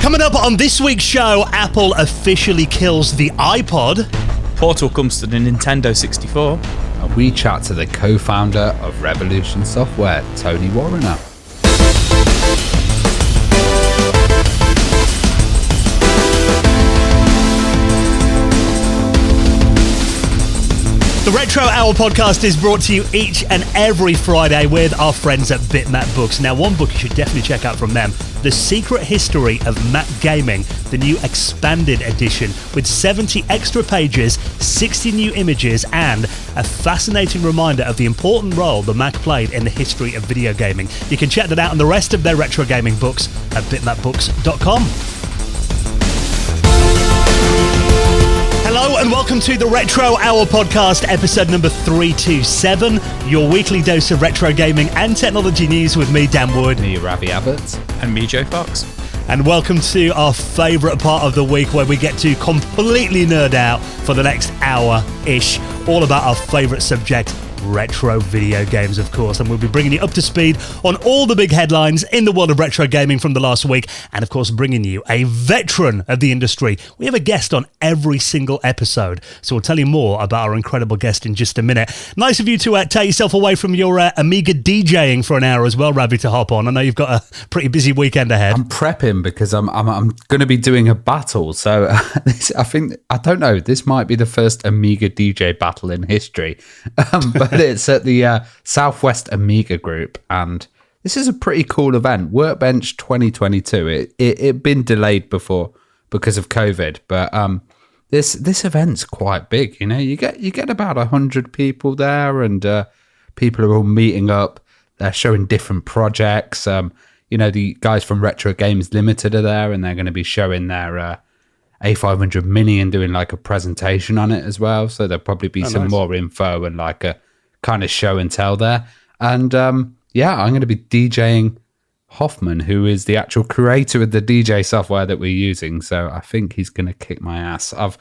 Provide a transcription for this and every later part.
Coming up on this week's show, Apple officially kills the iPod. Portal comes to the Nintendo 64. And we chat to the co-founder of Revolution Software, Tony Warriner. The Retro Hour podcast is brought to you each and every Friday with our friends at Bitmap Books. Now, one book you should definitely check out from them, The Secret History of Mac Gaming, the new expanded edition with 70 extra pages, 60 new images, and a fascinating reminder of the important role the Mac played in the history of video gaming. You can check that out and the rest of their retro gaming books at bitmapbooks.com. Hello and welcome to the Retro Hour podcast, episode number 327, your weekly dose of retro gaming and technology news with me, Dan Wood. Me, Ravi Abbott. And me, Joe Fox. And welcome to our favourite part of the week where we get to completely nerd out for the next hour-ish, all about our favourite subject, retro video games, of course, and we'll be bringing you up to speed on all the big headlines in the world of retro gaming from the last week, and of course bringing you a veteran of the industry. We have a guest on every single episode, so we'll tell you more about our incredible guest in just a minute. Nice of you to take yourself away from your Amiga DJing for an hour as well, Ravi, to hop on. I know you've got a pretty busy weekend ahead. I'm prepping because I'm going to be doing a battle, so I don't know, this might be the first Amiga DJ battle in history, but it's at the Southwest Amiga Group, and this is a pretty cool event. Workbench 2022. It been delayed before because of COVID, but this event's quite big. You know, you get about 100 people there, and people are all meeting up. They're showing different projects. You know, the guys from Retro Games Limited are there, and they're going to be showing their A500 Mini and doing like a presentation on it as well. So there'll probably be some more info and like a kind of show and tell there. And I'm going to be DJing Hoffman, who is the actual creator of the DJ software that we're using. So I think he's going to kick my ass. I've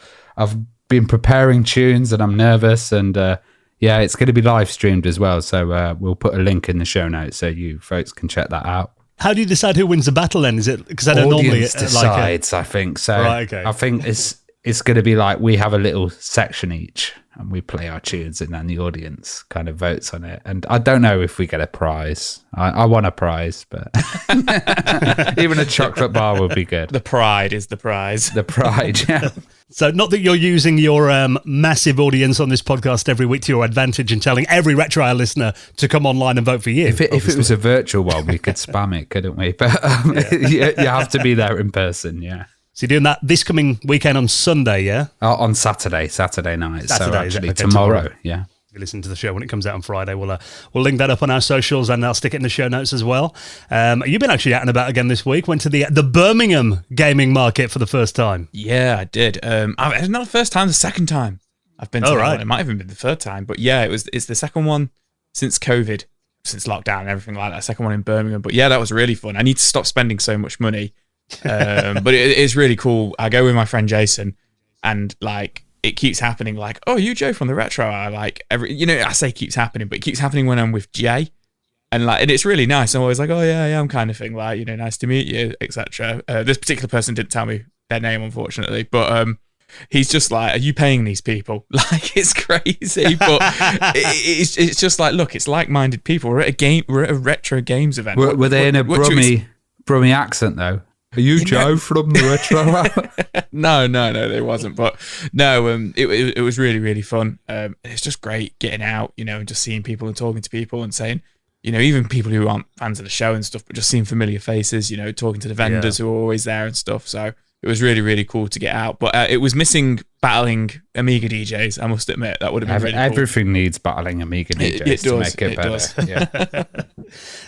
been preparing tunes and I'm nervous, and it's going to be live streamed as well. So we'll put a link in the show notes so you folks can check that out. How do you decide who wins the battle then? Is it because I don't normally decides? I think so. Right, okay. I think it's going to be like we have a little section each, and we play our tunes, and then the audience kind of votes on it. And I don't know if we get a prize. I want a prize, but even a chocolate bar would be good. The pride is the prize. The pride, yeah. So not that you're using your massive audience on this podcast every week to your advantage and telling every Retro Hour listener to come online and vote for you. If it was a virtual one, we could spam it, couldn't we? But you have to be there in person, yeah. So you're doing that this coming weekend on Sunday, yeah? On Saturday night. Saturday, so actually okay, tomorrow, yeah. If you listen to the show when it comes out on Friday, we'll link that up on our socials, and I'll stick it in the show notes as well. You've been actually out and about again this week. Went to the Birmingham gaming market for the first time. Yeah, I did. It's not the first time, the second time I've been to that one. It might have even been the third time, but yeah, it's the second one since COVID, since lockdown and everything like that. Second one in Birmingham, but yeah, that was really fun. I need to stop spending so much money. But it is really cool. I go with my friend Jason, and like it keeps happening. Like, oh, you Joe from the Retro Hour. Like I say keeps happening, but it keeps happening when I'm with Jay, and it's really nice. I'm always like, oh yeah, I'm kind of thing. Like, nice to meet you, etc. This particular person didn't tell me their name, unfortunately, but he's just like, are you paying these people? Like, it's crazy, but it's just like, look, it's like-minded people. We're at a retro games event. Were they in a Brummy accent though? Are you Joe from the Retro Hour? No, there wasn't. But no, it was really, really fun. It's just great getting out, and just seeing people and talking to people and saying, even people who aren't fans of the show and stuff, but just seeing familiar faces, talking to the vendors who are always there and stuff. So it was really, really cool to get out. But it was missing battling Amiga DJs, I must admit. That would have been really cool. Everything needs battling Amiga DJs to make it better. Yeah.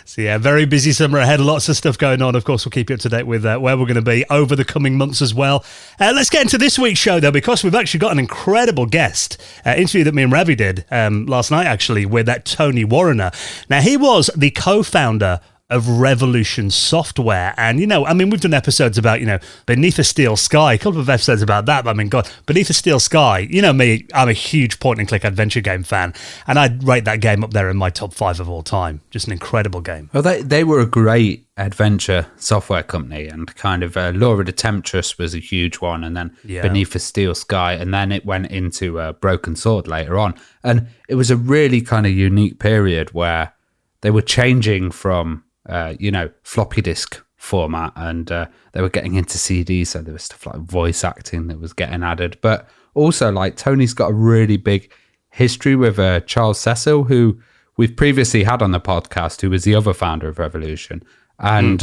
So yeah, very busy summer ahead. Lots of stuff going on. Of course, we'll keep you up to date with where we're going to be over the coming months as well. Let's get into this week's show, though, because we've actually got an incredible guest. Interview that me and Ravi did last night, actually, with that Tony Warriner. Now, he was the co-founder of Revolution Software. And, we've done episodes about, Beneath a Steel Sky, a couple of episodes about that. But God, Beneath a Steel Sky, me, I'm a huge point-and-click adventure game fan. And I'd rate that game up there in my top 5 of all time. Just an incredible game. Well, they were a great adventure software company, and kind of Laura the Temptress was a huge one, and then Beneath a Steel Sky, and then it went into Broken Sword later on. And it was a really kind of unique period where they were changing from floppy disk format, and they were getting into CDs, so there was stuff like voice acting that was getting added. But also, like, Tony's got a really big history with Charles Cecil, who we've previously had on the podcast, who was the other founder of Revolution. And,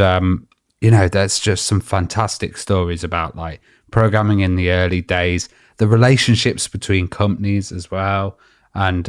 there's just some fantastic stories about, like, programming in the early days, the relationships between companies as well, and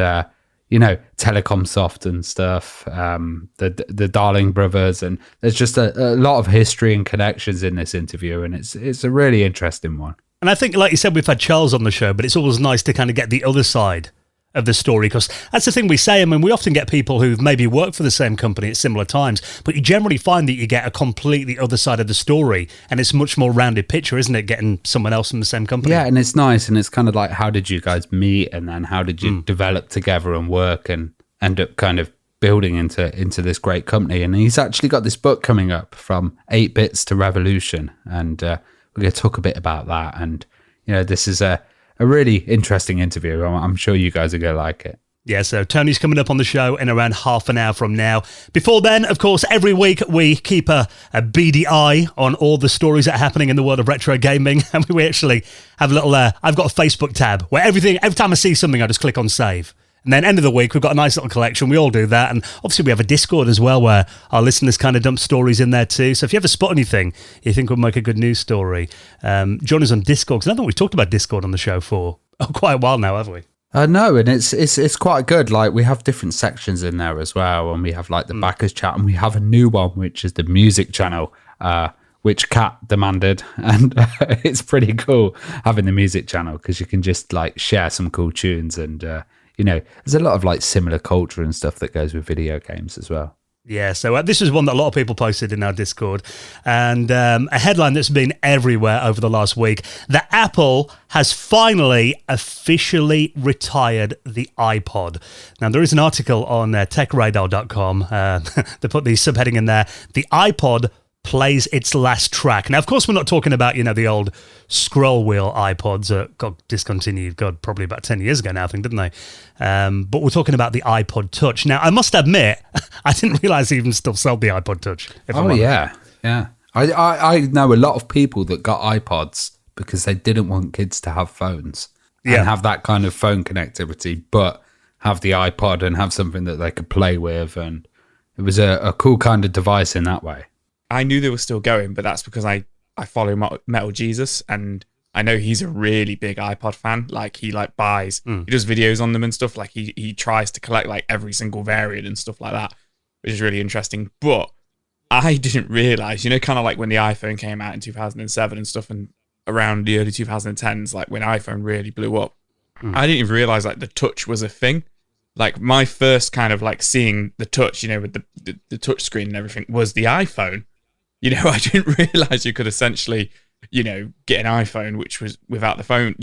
Telecom Soft and stuff, the Darling brothers, and there's just a lot of history and connections in this interview, and it's a really interesting one. And I think, like you said, we've had Charles on the show, but it's always nice to kind of get the other side of the story, because that's the thing we say. We often get people who've maybe worked for the same company at similar times, but you generally find that you get a completely other side of the story, and it's much more rounded picture, isn't it, getting someone else from the same company? Yeah, and it's nice, and it's kind of like, how did you guys meet, and then how did you develop together and work and end up kind of building into this great company? And he's actually got this book coming up, From 8 Bits to Revolution, and we're going to talk a bit about that. And this is a really interesting interview. I'm sure you guys are going to like it. Yeah, so Tony's coming up on the show in around half an hour from now. Before then, of course, every week we keep a beady eye on all the stories that are happening in the world of retro gaming. And we actually have a little, I've got a Facebook tab where every time I see something, I just click on save. And then end of the week, we've got a nice little collection. We all do that. And obviously we have a Discord as well where our listeners kind of dump stories in there too. So if you ever spot anything you think would make a good news story, join us on Discord. Because I don't think we've talked about Discord on the show for quite a while now, have we? No, and it's quite good. Like, we have different sections in there as well. And we have like the backers chat, and we have a new one, which is the music channel, which Kat demanded. And it's pretty cool having the music channel, because you can just like share some cool tunes, and there's a lot of like similar culture and stuff that goes with video games as well. Yeah, so this is one that a lot of people posted in our Discord, and a headline that's been everywhere over the last week, that Apple has finally officially retired the iPod. Now, there is an article on techradar.com they put the subheading in there, the iPod plays its last track. Now, of course, we're not talking about, the old scroll wheel iPods that got discontinued, probably about 10 years ago now, I think, didn't they? But we're talking about the iPod Touch. Now, I must admit, I didn't realise they even still sold the iPod Touch. Yeah. I know a lot of people that got iPods because they didn't want kids to have phones and have that kind of phone connectivity, but have the iPod and have something that they could play with. And it was a cool kind of device in that way. I knew they were still going, but that's because I follow Metal Jesus, and I know he's a really big iPod fan. Like, he buys, he does videos on them and stuff. Like, he tries to collect like every single variant and stuff like that, which is really interesting. But I didn't realize, kind of like when the iPhone came out in 2007 and stuff, and around the early 2010s, like when iPhone really blew up, I didn't even realize like the touch was a thing. Like, my first kind of like seeing the touch, with the touch screen and everything, was the iPhone. I didn't realize you could essentially, get an iPhone, which was without the phone.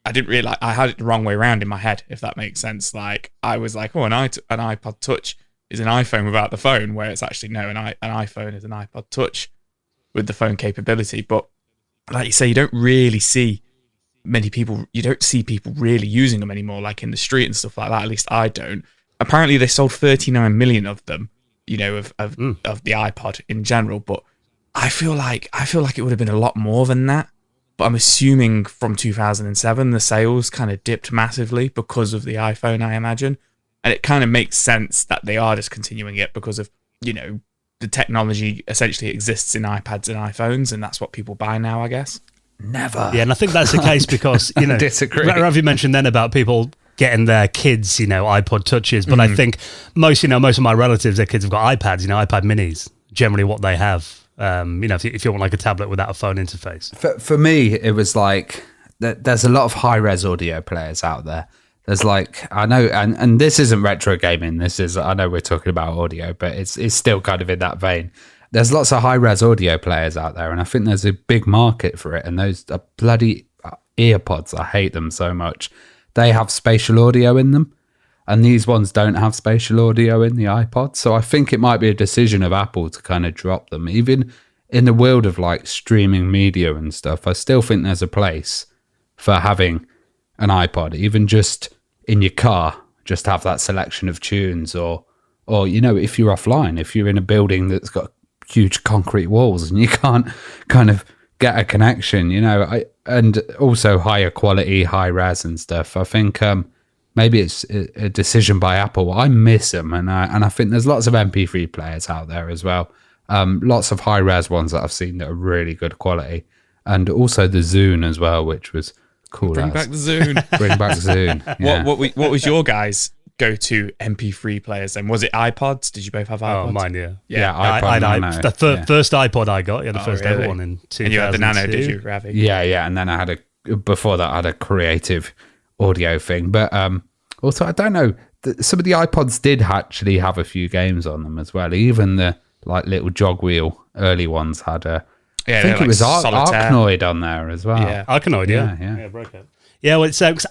I didn't realize, I had it the wrong way around in my head, if that makes sense. Like, I was like, an iPod Touch is an iPhone without the phone, where it's actually, no, an iPhone is an iPod Touch with the phone capability. But like you say, you don't really see many people, you don't see people really using them anymore, like in the street and stuff like that. At least I don't. Apparently they sold 39 million of them, of the iPod in general, but I feel like it would have been a lot more than that. But I'm assuming from 2007 the sales kind of dipped massively because of the iPhone, I imagine. And it kind of makes sense that they are discontinuing it because of, the technology essentially exists in iPads and iPhones, and that's what people buy now, I guess. Never. Yeah, and I think that's the case because, disagree. Rav, you mentioned then about people getting their kids, iPod Touches, but I think most of my relatives, their kids have got iPads, iPad minis, generally what they have. If you want like a tablet without a phone interface. For me, it was like there's a lot of high-res audio players out there there's like, I know, and this isn't retro gaming. This is, I know we're talking about audio, but it's still kind of in that vein. There's lots of high-res audio players out there, and I think there's a big market for it. And those are bloody earpods, I hate them so much. They have spatial audio in them, and these ones don't have spatial audio in the iPod. So I think it might be a decision of Apple to kind of drop them. Even in the world of like streaming media and stuff, I still think there's a place for having an iPod, even just in your car, just have that selection of tunes, or you know, if you're offline, if you're in a building that's got huge concrete walls and you can't kind of get a connection, you know, and also higher quality, high res and stuff. I think maybe it's a decision by Apple. I miss them, and I think there's lots of MP3 players out there as well. Lots of high res ones that I've seen that are really good quality, and also the Zune as well, which was cool. Bring back the Zune. Bring back Zune. Yeah. What was your guys' go-to MP3 players then? Was it iPods? Did you both have iPods? Oh, mine, yeah. Yeah, iPod Nano. The first iPod I got, the first ever one in 2002. And you had the Nano, did you, Ravi? Yeah, and then I had before that I had a creative audio thing. But also, I don't know, some of the iPods did actually have a few games on them as well. Even the like little jog wheel early ones had I think it was Arkanoid on there as well. Yeah, Arkanoid, yeah. Broke it. Yeah, well, because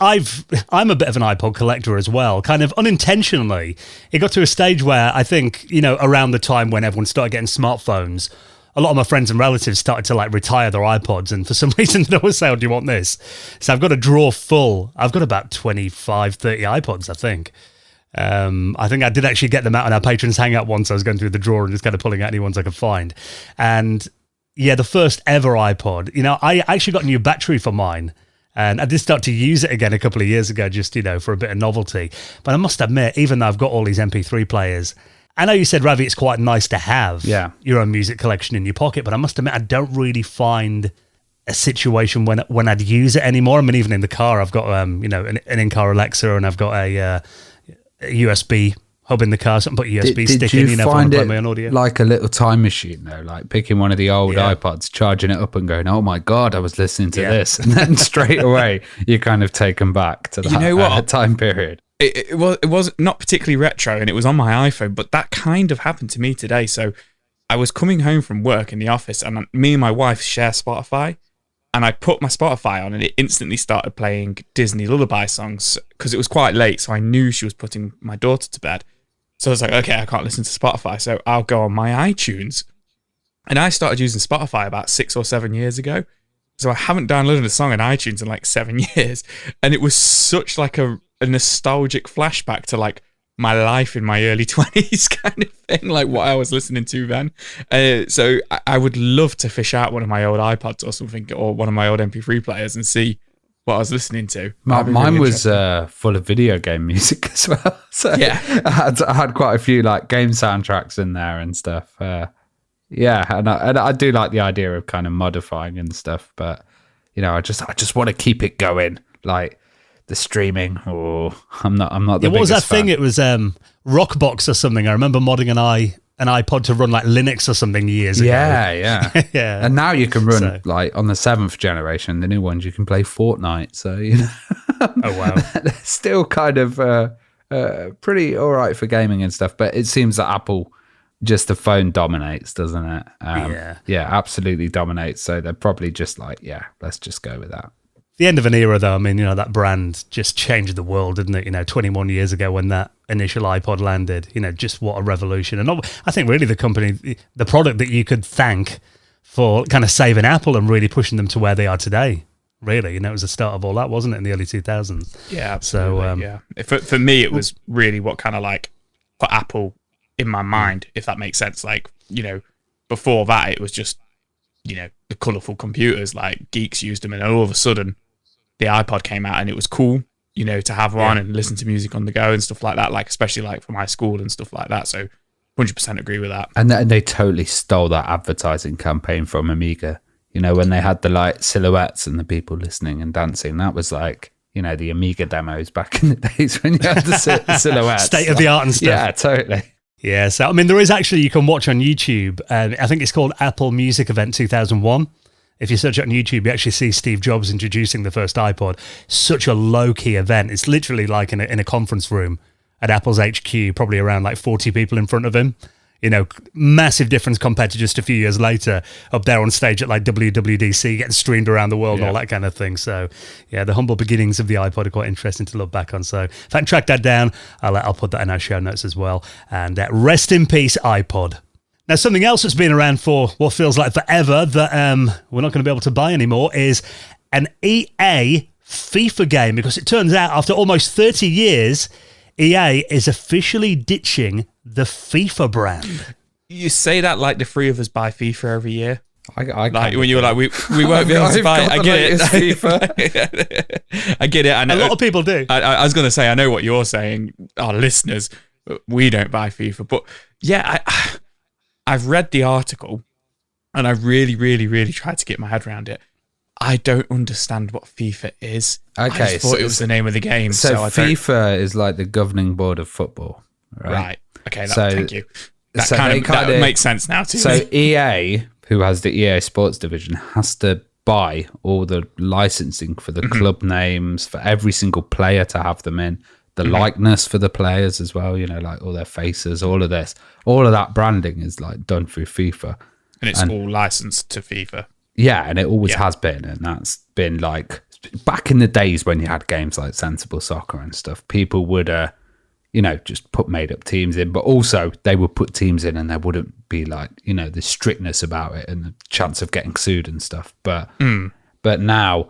I'm a bit of an iPod collector as well, kind of unintentionally. It got to a stage where I think, around the time when everyone started getting smartphones, a lot of my friends and relatives started to like retire their iPods, and for some reason they always say, "Oh, do you want this?" So I've got a drawer full. I've got about 25, 30 iPods, I think. I think I did actually get them out on our patrons hangout once. I was going through the drawer and just kind of pulling out any ones I could find. And yeah, the first ever iPod, I actually got a new battery for mine. And I did start to use it again a couple of years ago, just, for a bit of novelty. But I must admit, even though I've got all these MP3 players, I know you said, Ravi, it's quite nice to have your own music collection in your pocket, but I must admit, I don't really find a situation when I'd use it anymore. I mean, even in the car, I've got, an in-car Alexa, and I've got a USB hub in the car, so I can put a USB stick in, if I want to play my own audio. Like a little time machine, though, like picking one of the old iPods, charging it up and going, "Oh my God, I was listening to this." And then straight away, you're kind of taken back to that time period. It was not particularly retro, and it was on my iPhone, but that kind of happened to me today. So I was coming home from work in the office, and me and my wife share Spotify, and I put my Spotify on, and it instantly started playing Disney lullaby songs because it was quite late, so I knew she was putting my daughter to bed. So I was like, okay, I can't listen to Spotify, so I'll go on my iTunes. And I started using Spotify about 6 or 7 years ago. So I haven't downloaded a song on iTunes in like 7 years. And it was such like a nostalgic flashback to like my life in my early 20s kind of thing, like what I was listening to then. So I would love to fish out one of my old iPods or something, or one of my old MP3 players, and see what I was listening to. Mine was full of video game music as well. So yeah, I had quite a few like game soundtracks in there and stuff. And I do like the idea of kind of modifying and stuff, but I just want to keep it going, like the streaming. Or I'm not the what was that fan. thing? It was Rockbox or something. I remember modding an iPod to run like Linux or something years ago. Yeah. And now you can run like on the 7th generation, the new ones, you can play Fortnite. So oh wow, they're still kind of pretty all right for gaming and stuff. But it seems that Apple, just the phone dominates, doesn't it? Absolutely dominates. So they're probably just like, let's just go with that. The end of an era, though. I mean, that brand just changed the world, didn't it? 21 years ago when that initial iPod landed, just what a revolution. And I think really the company, the product that you could thank for kind of saving Apple and really pushing them to where they are today. Really, it was the start of all that, wasn't it, in the early 2000s? Yeah, absolutely. So, For me, it was really what kind of like put Apple in my mind, if that makes sense. Like, before that, it was just, the colourful computers, like geeks used them, and all of a sudden, the iPod came out, and it was cool, to have one and listen to music on the go and stuff like that, like especially like for my school and stuff like that. So 100% agree with that. And they totally stole that advertising campaign from Amiga. When they had the like silhouettes and the people listening and dancing, that was like, the Amiga demos back in the days when you had the silhouettes. State of the art and stuff. Yeah, totally. Yeah, so I mean, there is actually, you can watch on YouTube, I think it's called Apple Music Event 2001. If you search it on YouTube, you actually see Steve Jobs introducing the first iPod. Such a low-key event. It's literally like in a conference room at Apple's HQ, probably around like 40 people in front of him. You know, massive difference compared to just a few years later up there on stage at like WWDC, getting streamed around the world and all that kind of thing. So, yeah, the humble beginnings of the iPod are quite interesting to look back on. So if I can track that down, I'll put that in our show notes as well. And rest in peace, iPod. Now, something else that's been around for what feels like forever that we're not going to be able to buy anymore is an EA FIFA game, because it turns out after almost 30 years, EA is officially ditching the FIFA brand. You say that like the three of us buy FIFA every year. I like when you were like, we won't be able to buy it. I get it. FIFA. I get it. I know. A lot of people do. I was going to say, I know what you're saying, our listeners, we don't buy FIFA. But yeah, I've read the article and I really, really, really tried to get my head around it. I don't understand what FIFA is. Okay, I just thought it was the name of the game. So FIFA is like the governing board of football, right? Okay, thank you. That makes sense now too. So EA, who has the EA Sports division, has to buy all the licensing for the club names, for every single player to have them in, the likeness for the players as well, you know, like all their faces, all of this. All of that branding is like done through FIFA. And it's all licensed to FIFA. Yeah, and it always has been. And that's been like, back in the days when you had games like Sensible Soccer and stuff, people would, just put made up teams in, but also they would put teams in and there wouldn't be like, the strictness about it and the chance of getting sued and stuff. But now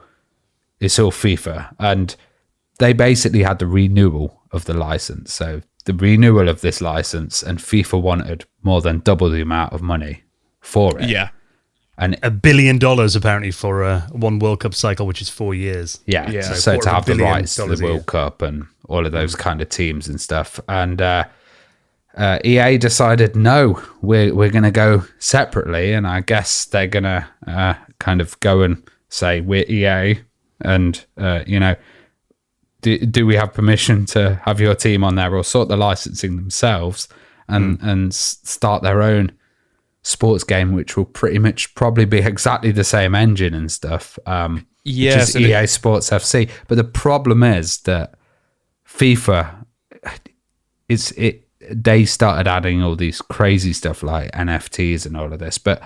it's all FIFA. And they basically had the renewal of the license. So the renewal of this license, and FIFA wanted more than double the amount of money for it. Yeah. And $1 billion apparently for one World Cup cycle, which is 4 years. Yeah. So to have the rights to the World Cup and all of those kind of teams and stuff. And EA decided, no, we're going to go separately. And I guess they're going to kind of go and say, we're EA. And, do we have permission to have your team on there, or sort the licensing themselves and start their own sports game, which will pretty much probably be exactly the same engine and stuff. Which is EA Sports FC. But the problem is that FIFA, they started adding all these crazy stuff like NFTs and all of this. But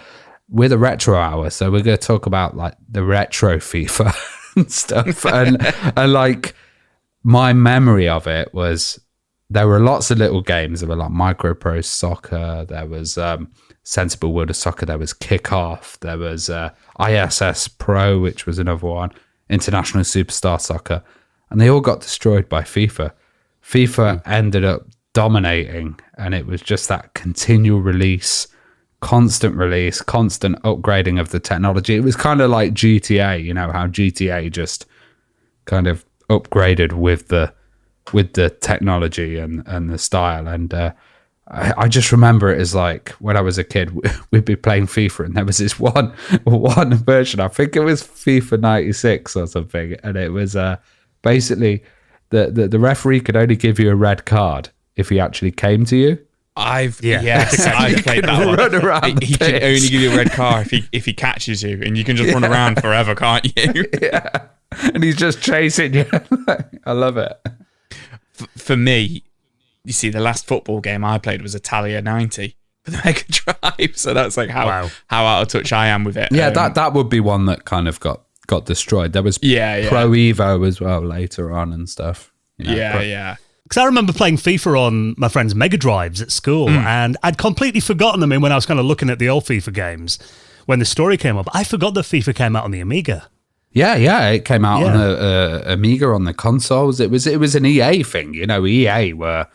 we're the retro hour, so we're going to talk about like the retro FIFA and stuff. and like, my memory of it was there were lots of little games. There were like Micro Pro Soccer. There was Sensible World of Soccer. There was Kickoff. There was ISS Pro, which was another one. International Superstar Soccer. And they all got destroyed by FIFA. FIFA ended up dominating, and it was just that continual release, constant upgrading of the technology. It was kind of like GTA, how GTA just kind of upgraded with the technology and the style. And I just remember it as like when I was a kid, we'd be playing FIFA and there was this one version, I think it was FIFA 96 or something, and it was basically the referee could only give you a red card if he actually came to you. I've played that one. He can only give you a red card if he catches you, and you can just run around forever, can't you? Yeah. And he's just chasing you. I love it. For me, you see, the last football game I played was Italia 90 for the Mega Drive. So that's like how out of touch I am with it. Yeah, that would be one that kind of got destroyed. There was Pro Evo as well later on and stuff. Yeah. Because I remember playing FIFA on my friends' Mega Drives at school, and I'd completely forgotten them. And when I was kind of looking at the old FIFA games, when the story came up, I forgot that FIFA came out on the Amiga. Yeah, it came out on a Amiga on the consoles. It was an EA thing, EA were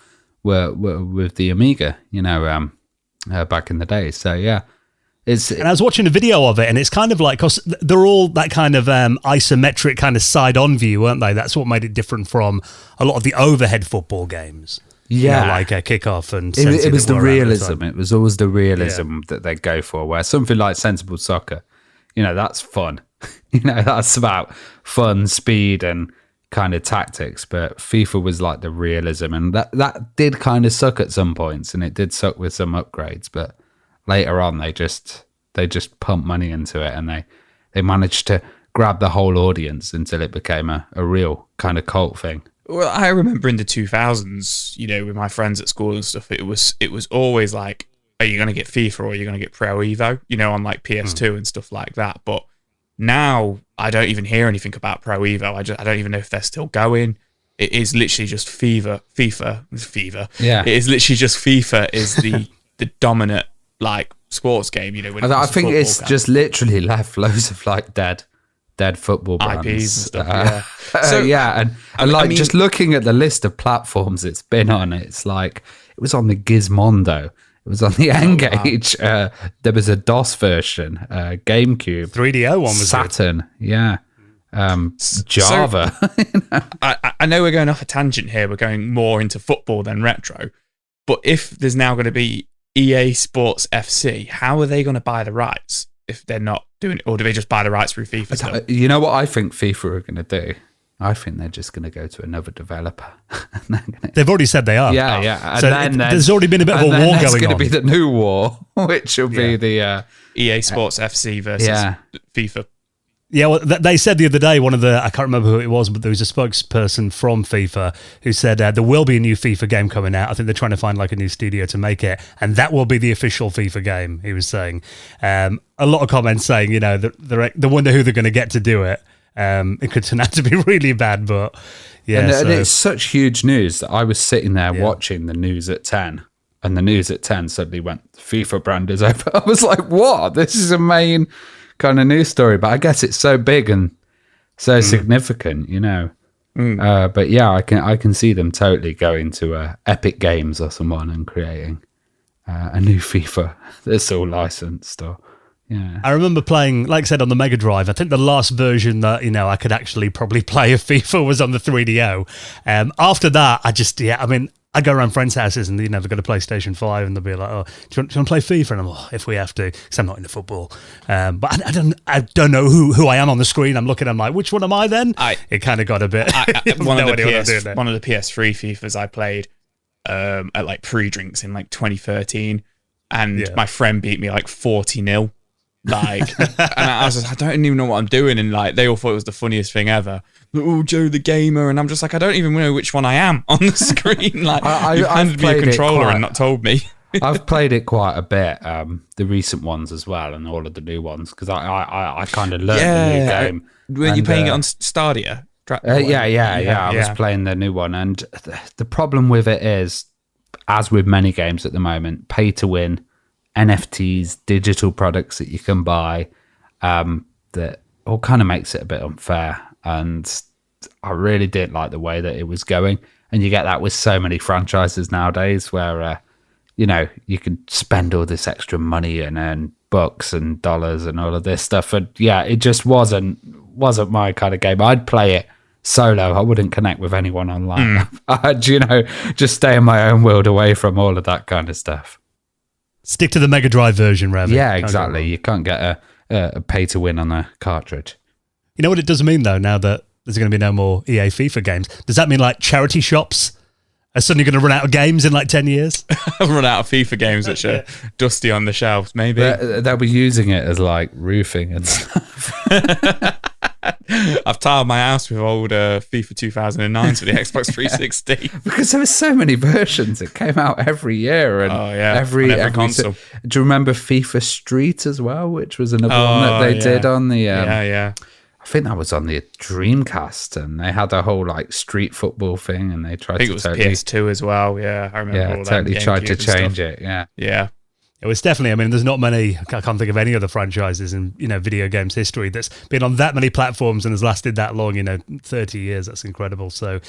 with the Amiga, back in the day. So yeah, and I was watching a video of it, and it's kind of like, because they're all that kind of isometric kind of side-on view, weren't they? That's what made it different from a lot of the overhead football games. Yeah, like a Kickoff and it was the realism. It was always the realism that they go for. Where something like Sensible Soccer, that's fun. That's about fun, speed, and kind of tactics. But FIFA was like the realism, and that did kind of suck at some points, and it did suck with some upgrades. But later on, they just pumped money into it, and they managed to grab the whole audience until it became a real kind of cult thing. Well, I remember in the 2000s, with my friends at school and stuff, it was always like, are you going to get FIFA or are you going to get Pro Evo, on like PS2 and stuff like that. But now I don't even hear anything about Pro Evo. I don't even know if they're still going. It is literally just FIFA. Yeah. It is literally just FIFA is the dominant like sports game, I think it's just literally left loads of like dead football brands. IPs and stuff, and just looking at the list of platforms it's been on, it's like it was on the Gizmondo, it was on the N-Gage, there was a DOS version, GameCube, 3DO one was Saturn, Java. So, I know we're going off a tangent here. We're going more into football than retro, but if there's now going to be EA Sports FC, how are they going to buy the rights if they're not doing it, or do they just buy the rights through FIFA still? You know what I think FIFA are going to do? I think they're just going to go to another developer. They've already said they are. Yeah. So there's already been a bit of a war going on. It's going to be the new war, which will be the EA Sports FC versus FIFA. Yeah, well, they said the other day, I can't remember who it was, but there was a spokesperson from FIFA who said there will be a new FIFA game coming out. I think they're trying to find like a new studio to make it, and that will be the official FIFA game, he was saying. A lot of comments saying, they wonder who they're going to get to do it. It could turn out to be really bad, but yeah. And it's such huge news that I was sitting there watching the news at 10, and the news at 10 suddenly went, FIFA brand is over. I was like, what? This is a main kind of news story, but I guess it's so big and so significant, but yeah, I can see them totally going to Epic Games or someone and creating a new FIFA that's all licensed. Or I remember playing, like I said, on the Mega Drive. I think the last version that I could actually probably play of FIFA was on the 3DO. After that, I go around friends' houses and they've got a PlayStation 5 and they'll be like, oh, do you want to play FIFA? And I'm like, if we have to, because I'm not into football. But I don't know who I am on the screen. I'm looking, I'm like, which one am I then? It kind of got a bit... one of the PS3 FIFAs I played at like pre-drinks in like 2013, and my friend beat me like 40-0. Like, and I was just, I don't even know what I'm doing, and like they all thought it was the funniest thing ever. Oh, Joe the gamer, and I'm just like, I don't even know which one I am on the screen. Like, you handed me a controller and not told me. I've played it quite a bit, the recent ones as well, and all of the new ones, because I kind of learned the new game. Were you playing it on Stadia? I was playing the new one, and the problem with it is, as with many games at the moment, pay to win, NFTs, digital products that you can buy, that all kind of makes it a bit unfair. And I really didn't like the way that it was going. And you get that with so many franchises nowadays where, you can spend all this extra money and earn bucks and dollars and all of this stuff. And it just wasn't my kind of game. I'd play it solo. I wouldn't connect with anyone online. I'd, just stay in my own world away from all of that kind of stuff. Stick to the Mega Drive version, Ravi. Yeah, exactly. You can't get a pay to win on a cartridge. You know what it does mean, though, now that there's going to be no more EA FIFA games? Does that mean, like, charity shops are suddenly going to run out of games in, like, 10 years? Run out of FIFA games that are dusty on the shelves, maybe. They'll be using it as, like, roofing and stuff. I've tiled my house with old FIFA 2009 for the Xbox 360. Because there were so many versions. It came out every year. And every console. Do you remember FIFA Street as well, which was another one that they did on the... I think that was on the Dreamcast, and they had a whole like street football thing, and they tried to... I think it was PS2 as well, I remember all that. Totally tried to change it, Yeah. It was definitely, there's not many, I can't think of any other franchises in, video games history that's been on that many platforms and has lasted that long, 30 years. That's incredible. So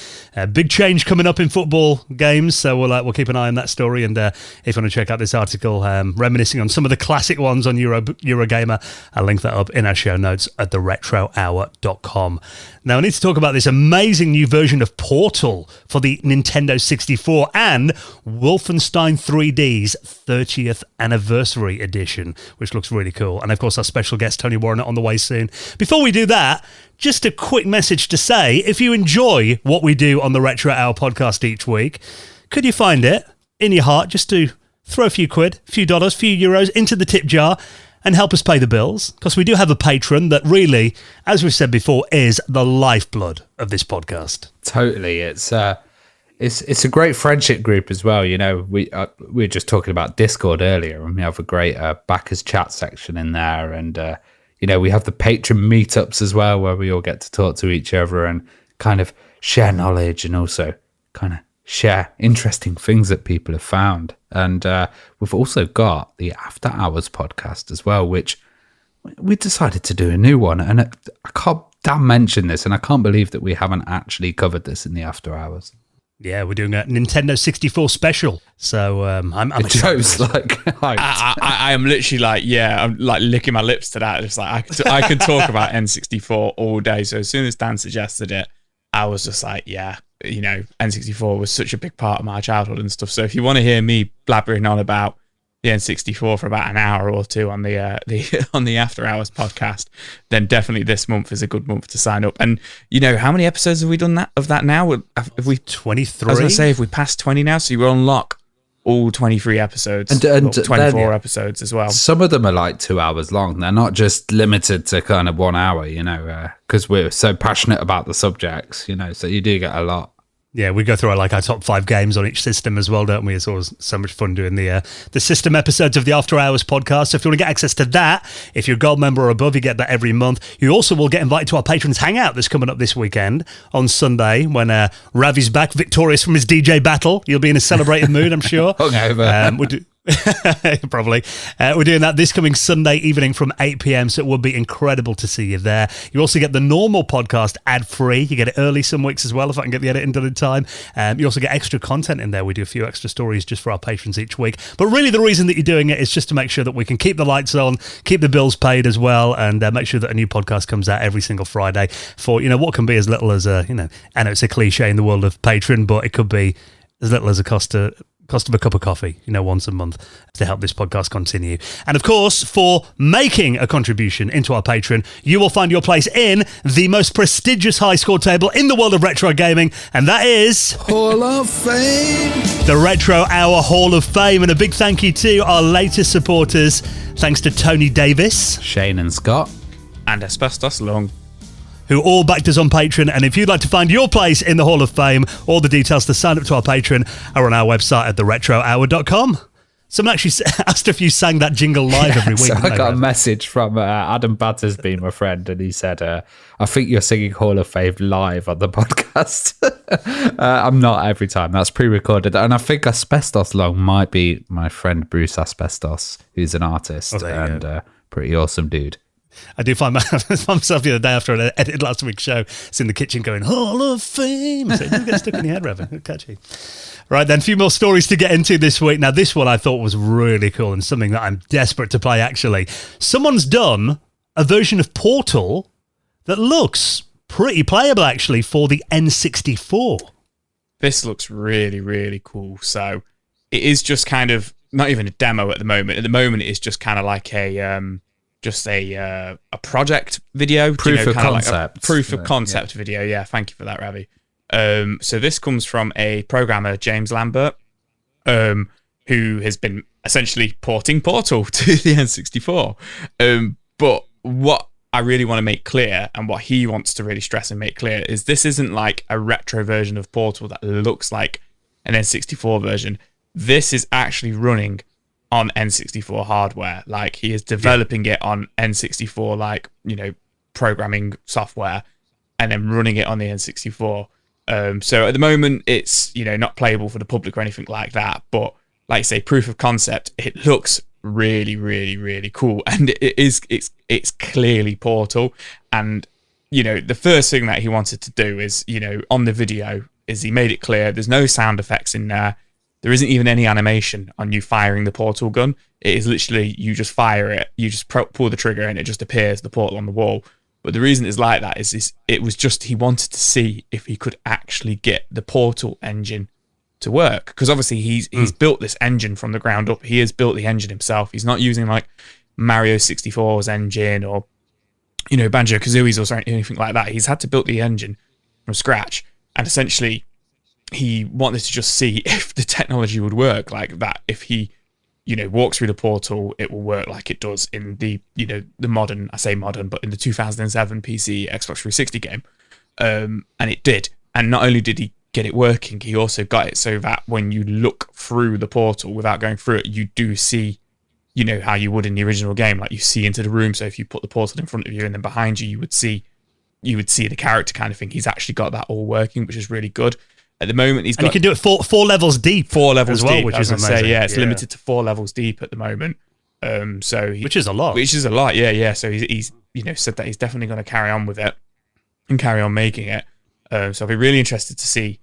big change coming up in football games. So we'll keep an eye on that story. And if you want to check out this article, reminiscing on some of the classic ones on Eurogamer, I'll link that up in our show notes at theretrohour.com. Now, I need to talk about this amazing new version of Portal for the Nintendo 64 and Wolfenstein 3D's 30th Anniversary Edition, which looks really cool. And, of course, our special guest, Tony Warriner, on the way soon. Before we do that, just a quick message to say, if you enjoy what we do on the Retro Hour podcast each week, could you find it in your heart just to throw a few quid, a few dollars, a few euros into the tip jar and help us pay the bills, because we do have a patron that really, as we've said before, is the lifeblood of this podcast. Totally. It's a great friendship group as well. You know, we were just talking about Discord earlier, and we have a great backers chat section in there. And, you know, we have the patron meetups as well, where we all get to talk to each other and kind of share knowledge and also kind of share interesting things that people have found. And we've also got the After Hours podcast as well, which we decided to do a new one. And I can't damn mention this, and I can't believe that we haven't actually covered this in the After Hours. Yeah, we're doing a Nintendo 64 special. So I'm Joe's like hyped. I am literally like, I'm like licking my lips to that. It's like I could talk about N64 all day. So as soon as Dan suggested it, I was just like, yeah, you know, N64 was such a big part of my childhood and stuff. So if you want to hear me blabbering on about the N64 for about an hour or two on the on the After Hours podcast, then definitely this month is a good month to sign up. And you know, how many episodes have we done of that now? Have we 23? I was going to say, if we passed 20 now, so you will unlock all 23 episodes and 24 episodes as well. Some of them are like 2 hours long. They're not just limited to kind of 1 hour, you know, because we're so passionate about the subjects, you know, so you do get a lot. Yeah, we go through our top 5 games on each system as well, don't we? It's always so much fun doing the system episodes of the After Hours podcast. So if you want to get access to that, if you're a gold member or above, you get that every month. You also will get invited to our Patrons Hangout that's coming up this weekend on Sunday when Ravi's back victorious from his DJ battle. You'll be in a celebrated mood, I'm sure. Hungover. Probably. We're doing that this coming Sunday evening from 8 p.m, so it would be incredible to see you there. You also get the normal podcast ad-free. You get it early some weeks as well, if I can get the editing done in time. You also get extra content in there. We do a few extra stories just for our patrons each week. But really the reason that you're doing it is just to make sure that we can keep the lights on, keep the bills paid as well, and make sure that a new podcast comes out every single Friday for, you know, what can be as little as I know it's a cliche in the world of Patreon, but it could be as little as a cost of a cup of coffee, you know, once a month to help this podcast continue. And of course, for making a contribution into our Patreon, you will find your place in the most prestigious high score table in the world of retro gaming, and that is Hall of Fame, the Retro Hour Hall of Fame. And a big thank you to our latest supporters. Thanks to Tony Davis, Shane and Scott, and Asbestos Lung, who all backed us on Patreon. And if you'd like to find your place in the Hall of Fame, all the details to sign up to our Patreon are on our website at theretrohour.com. Someone actually asked if you sang that jingle live every week. So I got a message from Adam Battersby, my friend, and he said, I think you're singing Hall of Fame live on the podcast. I'm not every time. That's pre-recorded. And I think Asbestos Lung might be my friend Bruce Asbestos, who's an artist and pretty awesome dude. I do find myself the other day after I edited last week's show, it's in the kitchen going, Hall of Fame. So it doesn't get stuck in your head, Revan. Catchy. Right then, a few more stories to get into this week. Now, this one I thought was really cool and something that I'm desperate to play, actually. Someone's done a version of Portal that looks pretty playable, actually, for the N64. This looks really, really cool. So it is just kind of, not even a demo at the moment. At the moment, it's just kind of like a project video, proof of concept, video. Yeah, thank you for that, Ravi. So this comes from a programmer, James Lambert, who has been essentially porting Portal to the N64. But what I really want to make clear, and what he wants to really stress and make clear, is this isn't like a retro version of Portal that looks like an N64 version. This is actually running on N64 hardware. Like, he is developing it on N64, like, you know, programming software, and then running it on the N64. So at the moment, it's, you know, not playable for the public or anything like that. But like I say, proof of concept, it looks really, really, really cool, and it's clearly Portal. And you know, the first thing that he wanted to do is, you know, on the video, is he made it clear there's no sound effects in there. There isn't even any animation on you firing the portal gun. It is literally, you just fire it, you just pull the trigger and it just appears, the portal on the wall. But the reason it's like that is it was just, he wanted to see if he could actually get the Portal engine to work. Because obviously he's built this engine from the ground up. He has built the engine himself. He's not using like Mario 64's engine or, you know, Banjo-Kazooie's or anything like that. He's had to build the engine from scratch. And essentially, he wanted to just see if the technology would work like that, if he walks through the portal, it will work like it does in the modern, I say modern, but in the 2007 PC Xbox 360 game. And it did. And not only did he get it working, he also got it so that when you look through the portal without going through it, you do see, how you would in the original game, like you see into the room. So if you put the portal in front of you and then behind you, you would see the character kind of thing. He's actually got that all working, which is really good. At the moment, he's got... And you can do it four levels deep. 4 levels as well, deep, which is amazing. It's limited to 4 levels deep at the moment. Which is a lot. Yeah. So he's said that he's definitely going to carry on with it and carry on making it. So I'll be really interested to see,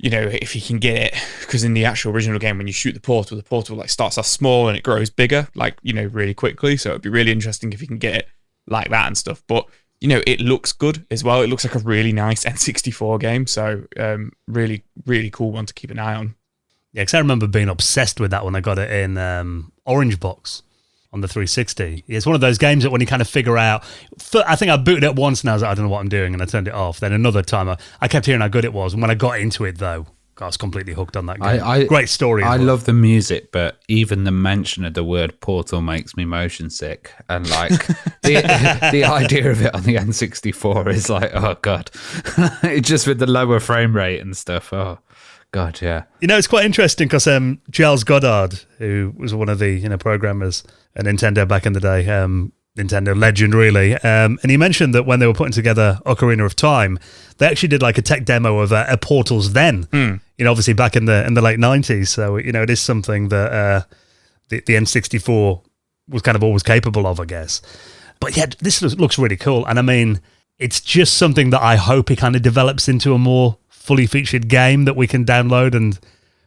if he can get it, because in the actual original game, when you shoot the portal like starts off small and it grows bigger, really quickly. So it'd be really interesting if he can get it like that and stuff. But it looks good as well. It looks like a really nice N64 game. So really, really cool one to keep an eye on. Yeah, because I remember being obsessed with that when I got it in Orange Box on the 360. It's one of those games that when you kind of figure out... I think I booted it once and I was like, I don't know what I'm doing, and I turned it off. Then another time, I kept hearing how good it was. And when I got into it, though, I was completely hooked on that game. Great story. I love the music, but even the mention of the word portal makes me motion sick. And the idea of it on the N64 is like, oh God. It's just with the lower frame rate and stuff. Oh God, yeah. It's quite interesting because Giles Goddard, who was one of the programmers at Nintendo back in the day, Nintendo legend really, and he mentioned that when they were putting together Ocarina of Time, they actually did like a tech demo of Portals then, obviously back in the late 90s. So it is something that the N64 was kind of always capable of, I guess. But yeah, this looks really cool, and I mean, it's just something that I hope it kind of develops into a more fully featured game that we can download and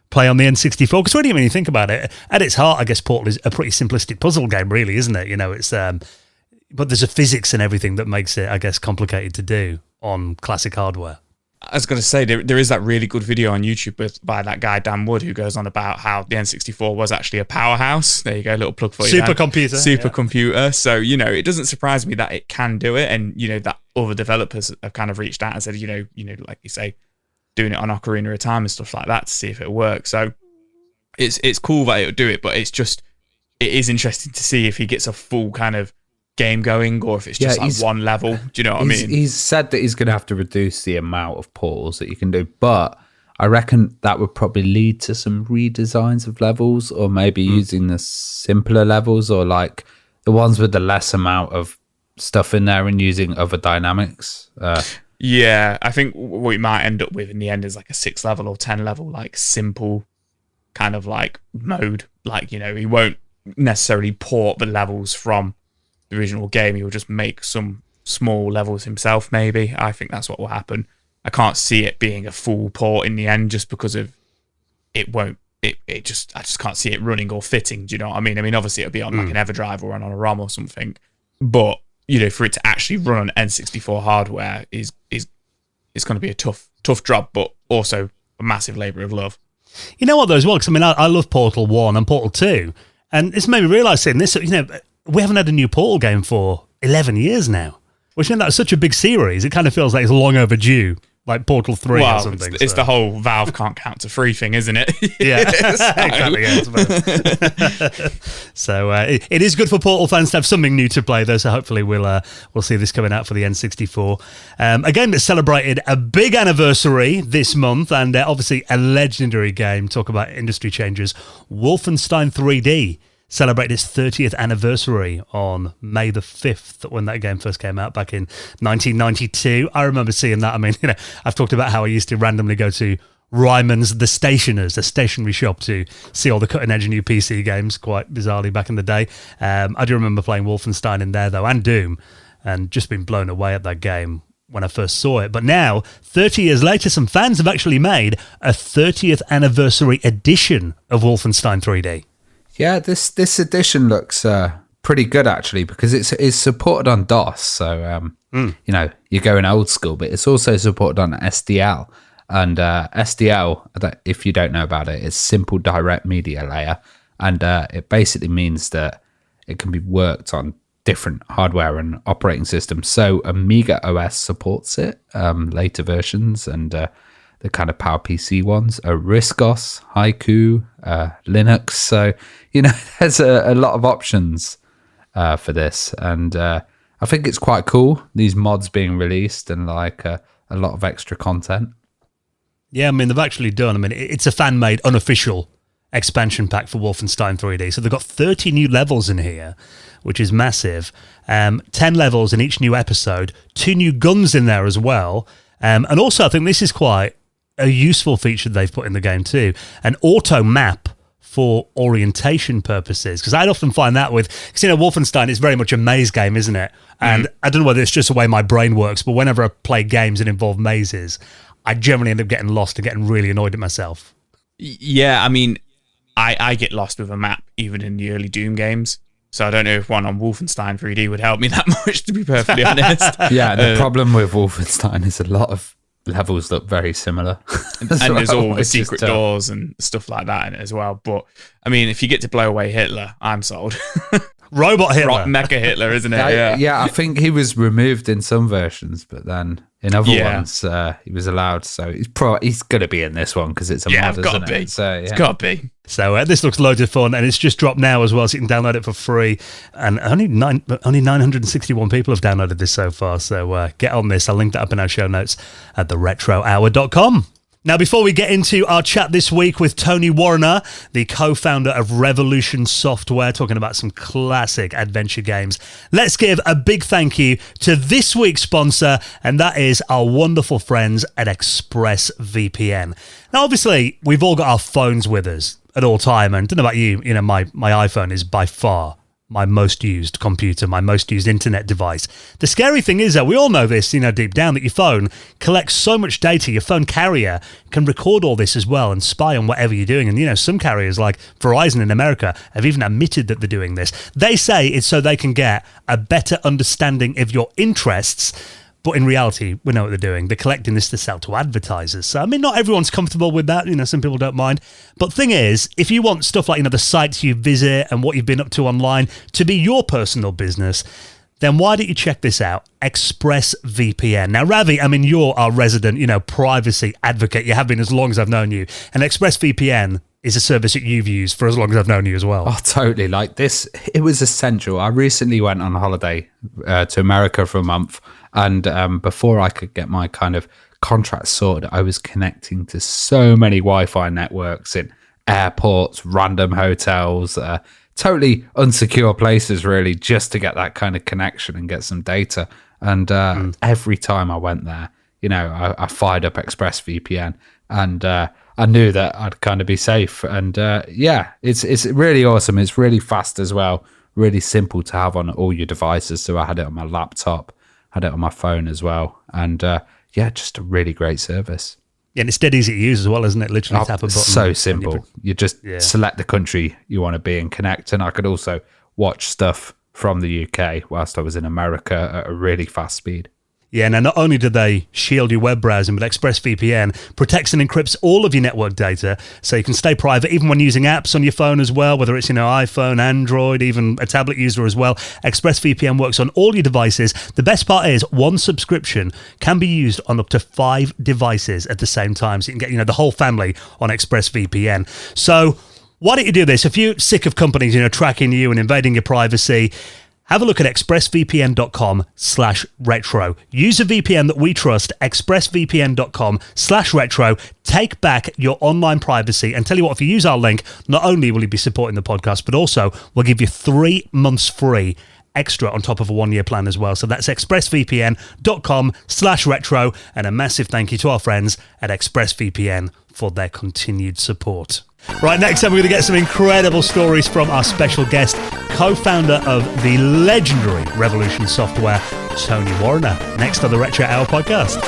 play on the N64. Because when you think about it, at its heart, I guess Portal is a pretty simplistic puzzle game, really, isn't it? It's but there's a physics and everything that makes it, I guess, complicated to do on classic hardware. I was going to say, there is that really good video on YouTube by that guy, Dan Wood, who goes on about how the N64 was actually a powerhouse. There you go, a little plug for you. Supercomputer. So, it doesn't surprise me that it can do it. And, that other developers have kind of reached out and said, like you say, doing it on Ocarina of Time and stuff like that to see if it works. So it's cool that it'll do it, but it is interesting to see if he gets a full kind of game going or if it's just one level. Do you know what I mean? He's said that he's going to have to reduce the amount of portals that you can do, but I reckon that would probably lead to some redesigns of levels, or maybe using the simpler levels, or like the ones with the less amount of stuff in there and using other dynamics. Yeah, I think what we might end up with in the end is like a 6 level or 10 level, like simple kind of like mode. Like, he won't necessarily port the levels from the original game. He'll just make some small levels himself, maybe. I think that's what will happen. I can't see it being a full port in the end just because of I just can't see it running or fitting. Do you know what I mean? I mean, obviously it'll be on like an EverDrive or on a ROM or something, but for it to actually run on N64 hardware is going to be a tough job, but also a massive labour of love. You know what, though, as well? Because, I mean, I love Portal 1 and Portal 2, and it's made me realise saying this, we haven't had a new Portal game for 11 years now, which means that's such a big series. It kind of feels like it's long overdue, like Portal 3 or something. It's the whole Valve can't count to 3 thing, isn't it? Yeah, exactly. Yeah, so it is good for Portal fans to have something new to play, though. So hopefully we'll see this coming out for the N64. A game that celebrated a big anniversary this month, and obviously a legendary game. Talk about industry changes. Wolfenstein 3D celebrated its 30th anniversary on May the 5th when that game first came out back in 1992. I remember seeing that. I mean, I've talked about how I used to randomly go to Ryman's The Stationers, a stationery shop, to see all the cutting-edge new PC games, quite bizarrely back in the day. I do remember playing Wolfenstein in there, though, and Doom, and just been blown away at that game when I first saw it. But now, 30 years later, some fans have actually made a 30th anniversary edition of Wolfenstein 3D. Yeah, this edition looks pretty good, actually, because it's supported on DOS. So, you're going old school, but it's also supported on SDL. And SDL, if you don't know about it, it's Simple Direct Media Layer. And it basically means that it can be worked on different hardware and operating systems. So Amiga OS supports it, later versions. And the kind of PowerPC ones are Riscos, Haiku, Linux. So, there's a lot of options for this. And I think it's quite cool, these mods being released and like a lot of extra content. Yeah, I mean, they've actually done, it's a fan-made, unofficial expansion pack for Wolfenstein 3D. So they've got 30 new levels in here, which is massive. 10 levels in each new episode, 2 new guns in there as well. And also, I think this is quite a useful feature they've put in the game too, an auto map for orientation purposes. Because I'd often find that with, because Wolfenstein is very much a maze game, isn't it? And I don't know whether it's just the way my brain works, but whenever I play games that involve mazes, I generally end up getting lost and getting really annoyed at myself. Yeah, I mean, I get lost with a map even in the early Doom games. So I don't know if one on Wolfenstein 3D would help me that much, to be perfectly honest. Yeah, the problem with Wolfenstein is a lot of levels look very similar. And there's all the secret doors and stuff like that in it as well. But, I mean, if you get to blow away Hitler, I'm sold. Robot Hitler. Mecha Hitler, isn't it? Yeah, I think he was removed in some versions, but then in other ones he was allowed. So he's going to be in this one because it's a mod, isn't it? So, it's got to be. So this looks loads of fun, and it's just dropped now as well, so you can download it for free. And only 961 people have downloaded this so far, so get on this. I'll link that up in our show notes at theretrohour.com. Now, before we get into our chat this week with Tony Warriner, the co-founder of Revolution Software, talking about some classic adventure games, let's give a big thank you to this week's sponsor, and that is our wonderful friends at ExpressVPN. Now, obviously, we've all got our phones with us at all time, and I don't know about you, my iPhone is by far my most used computer, my most used internet device. The scary thing is that we all know this, deep down, that your phone collects so much data. Your phone carrier can record all this as well and spy on whatever you're doing. And, some carriers like Verizon in America have even admitted that they're doing this. They say it's so they can get a better understanding of your interests. But in reality, we know what they're doing. They're collecting this to sell to advertisers. So, not everyone's comfortable with that. Some people don't mind. But thing is, if you want stuff like, the sites you visit and what you've been up to online to be your personal business, then why don't you check this out? ExpressVPN. Now, Ravi, you're our resident, privacy advocate. You have been as long as I've known you. And ExpressVPN is a service that you've used for as long as I've known you as well. Oh, totally. Like this, it was essential. I recently went on holiday to America for a month. And before I could get my kind of contract sorted, I was connecting to so many Wi-Fi networks in airports, random hotels, totally unsecure places, really, just to get that kind of connection and get some data. And every time I went there, I fired up ExpressVPN, and I knew that I'd kind of be safe. And it's really awesome. It's really fast as well, really simple to have on all your devices. So I had it on my laptop, had it on my phone as well. And just a really great service. Yeah, and it's dead easy to use as well, isn't it? Literally tap a button. So simple. You just select the country you want to be and connect. And I could also watch stuff from the UK whilst I was in America at a really fast speed. Yeah, now not only do they shield your web browsing, but ExpressVPN protects and encrypts all of your network data so you can stay private even when using apps on your phone as well, whether it's, iPhone, Android, even a tablet user as well. ExpressVPN works on all your devices. The best part is one subscription can be used on up to 5 devices at the same time. So you can get, the whole family on ExpressVPN. So why don't you do this? If you're sick of companies, tracking you and invading your privacy, have a look at expressvpn.com/retro. Use a VPN that we trust, expressvpn.com/retro. Take back your online privacy, and tell you what, if you use our link, not only will you be supporting the podcast, but also we'll give you 3 months free extra on top of a 1-year plan as well. So that's expressvpn.com/retro, and a massive thank you to our friends at ExpressVPN for their continued support. Right, next up we're going to get some incredible stories from our special guest, co-founder of the legendary Revolution Software, Tony Warriner. Next on the Retro Hour podcast.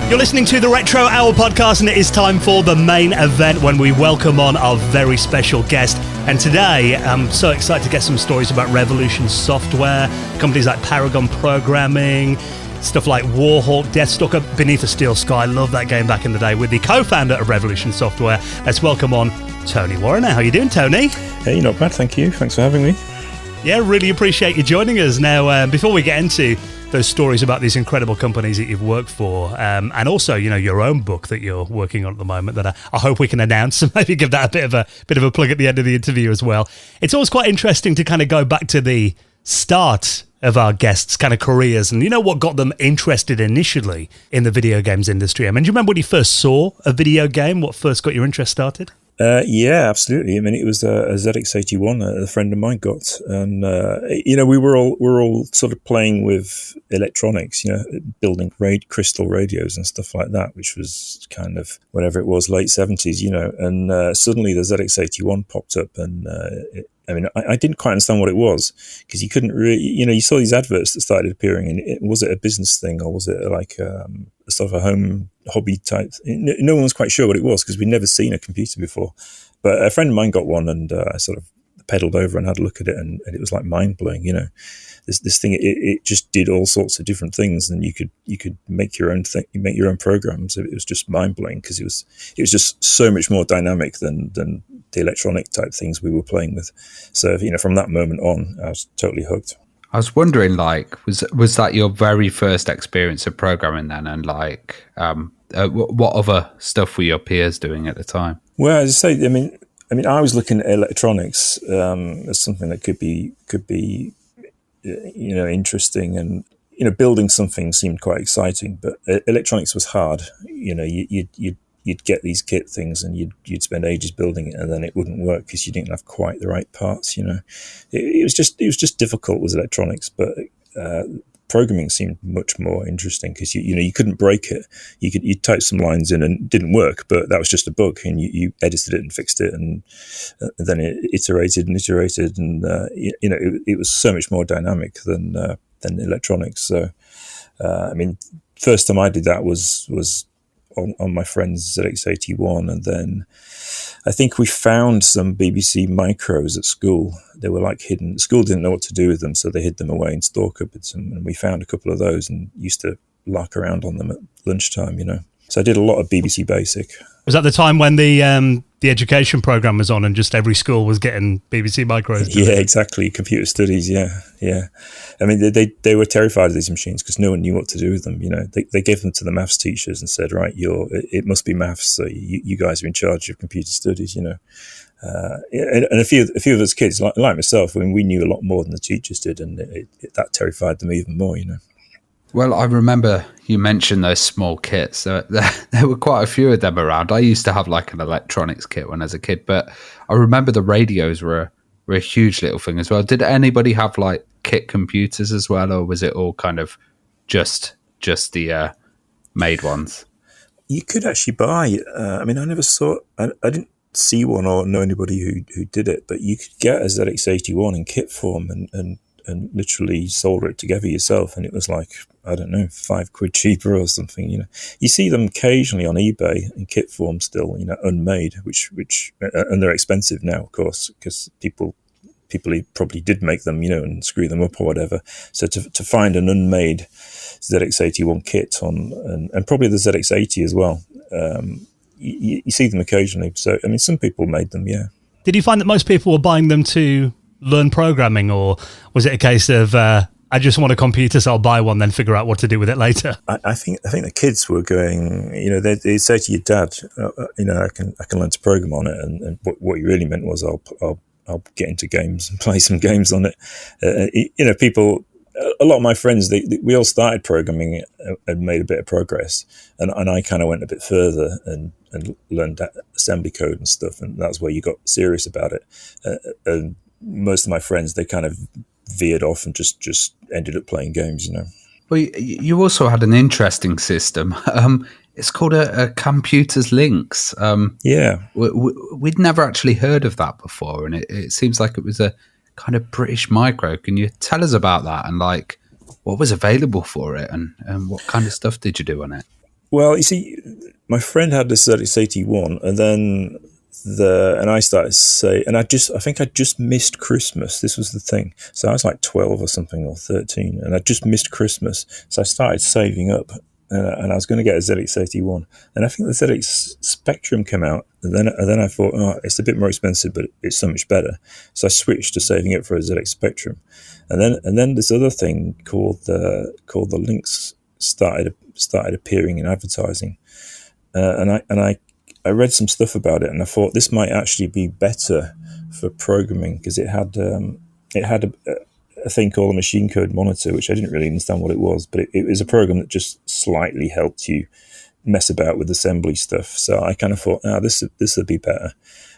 You're listening to the Retro Hour podcast, and it is time for the main event when we welcome on our very special guest. And today, I'm so excited to get some stories about Revolution Software, companies like Paragon Programming, stuff like Warhawk, Deathstalker, Beneath a Steel Sky. Love that game back in the day, with the co-founder of Revolution Software. Let's welcome on Tony Warriner. How are you doing, Tony? Hey, not bad, thank you. Thanks for having me. Yeah, really appreciate you joining us. Now, before we get into those stories about these incredible companies that you've worked for, and also, your own book that you're working on at the moment that I hope we can announce, and maybe give that a bit of a plug at the end of the interview as well. It's always quite interesting to kind of go back to the start of our guests' kind of careers and what got them interested initially in the video games industry. I mean, do you remember when you first saw a video game? What first got your interest started? Yeah, absolutely. I mean, it was a ZX81 a friend of mine got, and we were all sort of playing with electronics, building crystal radios and stuff like that, which was kind of whatever it was, late 70s, and suddenly the ZX81 popped up, and I didn't quite understand what it was, because you couldn't really, you saw these adverts that started appearing, and was it a business thing, or was it like a sort of a home hobby type? No one was quite sure what it was, because we'd never seen a computer before. But a friend of mine got one, and I sort of pedaled over and had a look at it, and it was like mind blowing. This thing, it just did all sorts of different things, and you could make your own thing, make your own programs. It was just mind blowing, because it was just so much more dynamic than the electronic type things we were playing with. So from that moment on, I was totally hooked. I was wondering, was that your very first experience of programming then, and what other stuff were your peers doing at the time? Well, as I say, I mean, I was looking at electronics as something that could be interesting, and building something seemed quite exciting, but electronics was hard. You'd get these kit things, and you'd spend ages building it, and then it wouldn't work because you didn't have quite the right parts. It was just difficult with electronics, but programming seemed much more interesting, because you couldn't break it. You'd type some lines in and it didn't work, but that was just a bug, and you edited it and fixed it, and then it iterated, and it was so much more dynamic than electronics. So first time I did that was on my friend's ZX81, and then I think we found some BBC micros at school. They were like hidden. School didn't know what to do with them, so they hid them away in store cupboards, and we found a couple of those and used to lark around on them at lunchtime, So I did a lot of BBC Basic. Was that the time when the education program was on, and just every school was getting BBC micros? Yeah, exactly. Computer studies. Yeah. I mean, they were terrified of these machines, because no one knew what to do with them. They gave them to the maths teachers and said, right, it must be maths, so you guys are in charge of computer studies. And a few of us kids, like myself, we knew a lot more than the teachers did, and that terrified them even more. Well, I remember you mentioned those small kits. There were quite a few of them around. I used to have like an electronics kit when I was a kid, but I remember the radios were a huge little thing as well. Did anybody have like kit computers as well, or was it all kind of just the made ones? You could actually buy. I never saw. I didn't see one or know anybody who did it, but you could get a ZX81 in kit form and literally solder it together yourself, and it was like, I don't know, £5 cheaper or something. You see them occasionally on eBay in kit form still, unmade, which and they're expensive now, of course, because people probably did make them, and screw them up or whatever. So to find an unmade ZX81 kit and probably the ZX80 as well, you see them occasionally. So some people made them, yeah. Did you find that most people were buying them to learn programming, or was it a case of I just want a computer, so I'll buy one, then figure out what to do with it later? I think the kids were going, they'd say to your dad, I can learn to program on it, and what you really meant was I'll get into games and play some games on it. People, a lot of my friends, we all started programming and made a bit of progress, and I kind of went a bit further and learned assembly code and stuff, and that's where you got serious about it. And most of my friends, they kind of veered off and just ended up playing games, Well, you also had an interesting system. It's called a Computers Links. Yeah. We'd never actually heard of that before, and it seems like it was a kind of British micro. Can you tell us about that, and like what was available for it, and what kind of stuff did you do on it? Well, you see, my friend had this ZX81, and then I started to say, and I think I just missed Christmas. This was the thing. So I was like 12 or something, or 13, and I just missed Christmas. So I started saving up and I was going to get a ZX81, and I think the ZX Spectrum came out, and then I thought, oh, it's a bit more expensive, but it's so much better. So I switched to saving it for a ZX Spectrum, and then this other thing called the Lynx started appearing in advertising, and I read some stuff about it, and I thought this might actually be better for programming, because it had a thing called a machine code monitor, which I didn't really understand what it was, but it was a program that just slightly helped you mess about with assembly stuff. So I kind of thought, this would be better,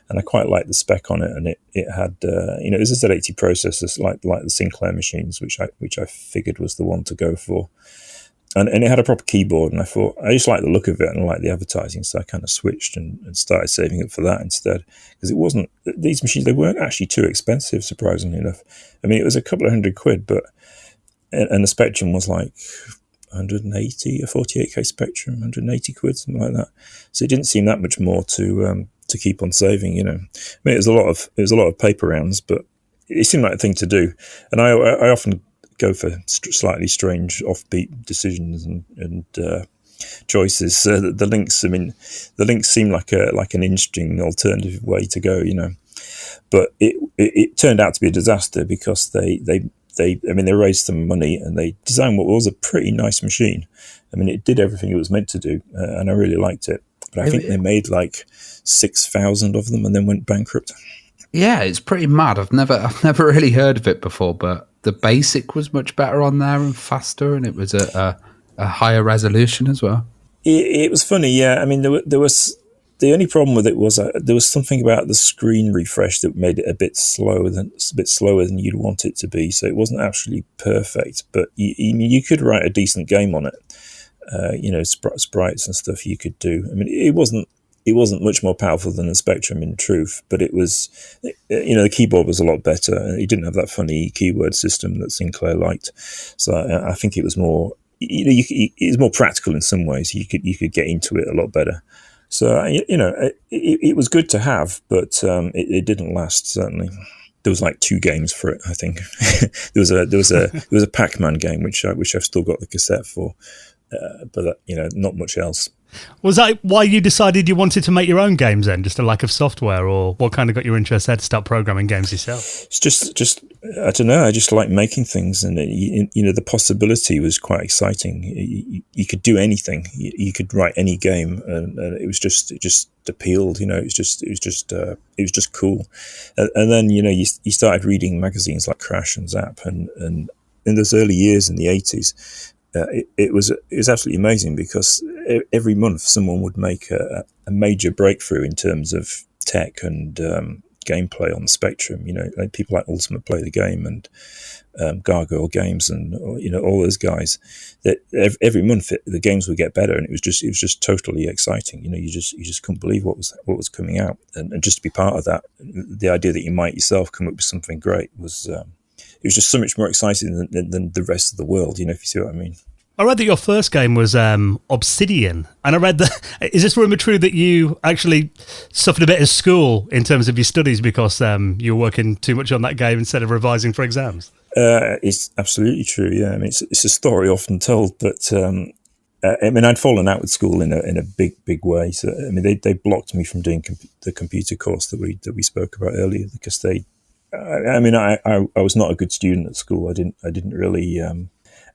and I quite liked the spec on it, and it had it was a Z80 processor, like the Sinclair machines, which I figured was the one to go for. And it had a proper keyboard, and I thought, I just liked the look of it and I liked the advertising, so I kind of switched and started saving it for that instead. Because these machines, they weren't actually too expensive, surprisingly enough. I mean, it was a couple of £100, and the Spectrum was like 180, a 48K Spectrum, 180 quid, something like that. So it didn't seem that much more to keep on saving, I mean, it was a lot of paper rounds, but it seemed like a thing to do. And I often go for slightly strange offbeat decisions and choices. The Lynx seemed like an interesting alternative way to go, but it turned out to be a disaster, because they raised some money and they designed what was a pretty nice machine. I mean, it did everything it was meant to do, and I really liked it. But I think they made like 6,000 of them and then went bankrupt. Yeah, it's pretty mad. I've never really heard of it before, but the BASIC was much better on there and faster, and it was a higher resolution as well. It was funny, yeah. I mean, there was the only problem with it was there was something about the screen refresh that made it a bit slower than you'd want it to be. So it wasn't actually perfect, but you could write a decent game on it. Sprites and stuff you could do. I mean, it wasn't much more powerful than the Spectrum in truth, but it was, the keyboard was a lot better. It didn't have that funny keyword system that Sinclair liked. So I think it was more, it was more practical in some ways. You could get into it a lot better. So, it was good to have, but it didn't last, certainly. There was like 2 games for it, I think. there was a Pac-Man game, which I've still got the cassette for, but not much else. Was that why you decided you wanted to make your own games then? Just a lack of software, or what kind of got your interest there to start programming games yourself? It's just I don't know. I just like making things, and the possibility was quite exciting. You could do anything. You could write any game, and it just appealed. It was just cool. And then you started reading magazines like Crash and Zap, and in those early years in the 80s. It was absolutely amazing, because every month someone would make a major breakthrough in terms of tech and gameplay on the Spectrum. Like people like Ultimate Play the Game and Gargoyle Games and all those guys. That every month the games would get better, and it was just totally exciting. You just couldn't believe what was coming out, and just to be part of that, the idea that you might yourself come up with something great was. It was just so much more exciting than the rest of the world, if you see what I mean. I read that your first game was Obsidian, and I read that. Is this rumour true that you actually suffered a bit at school in terms of your studies because you were working too much on that game instead of revising for exams? It's absolutely true. Yeah, I mean, it's a story often told, but I'd fallen out with school in a big way. So I mean, they blocked me from doing the computer course that we spoke about earlier, because they. I was not a good student at school. I didn't really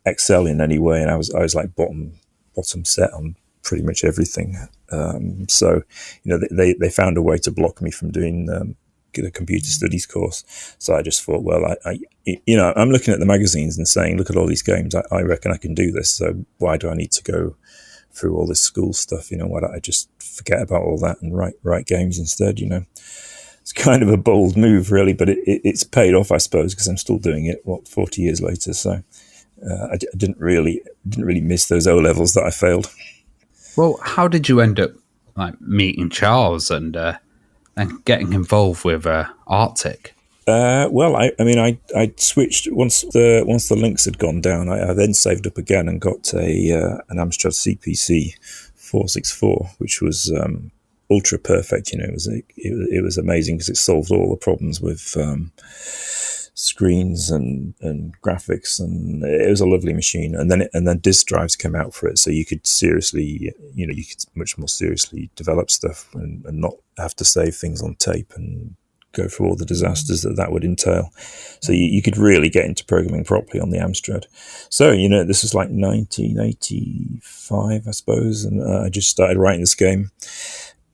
excel in any way, and I was like bottom set on pretty much everything. So they found a way to block me from doing the computer studies course. So I just thought, well, I'm looking at the magazines and saying, look at all these games. I reckon I can do this. So why do I need to go through all this school stuff? Why don't I just forget about all that and write games instead? It's kind of a bold move, really, but it's paid off, I suppose, because I'm still doing it 40 years later. So I didn't really miss those O levels that I failed. Well, how did you end up meeting Charles and getting involved with Arctic? Well, I switched once the Lynx had gone down. I then saved up again and got an Amstrad CPC 464, which was. Ultra perfect, it was amazing because it solved all the problems with screens and graphics, and it was a lovely machine. And then disk drives came out for it, so you could seriously, you could much more seriously develop stuff and not have to save things on tape and go through all the disasters that would entail. So you could really get into programming properly on the Amstrad. So, this was like 1985, I suppose, and I just started writing this game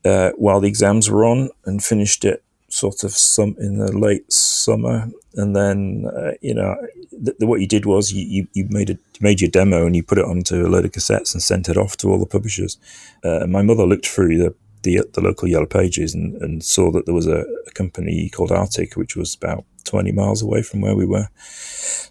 while the exams were on, and finished it sort of in the late summer. And then, what you did was you made your demo and you put it onto a load of cassettes and sent it off to all the publishers. My mother looked through the local Yellow Pages and saw that there was a company called Arctic, which was about 20 miles away from where we were.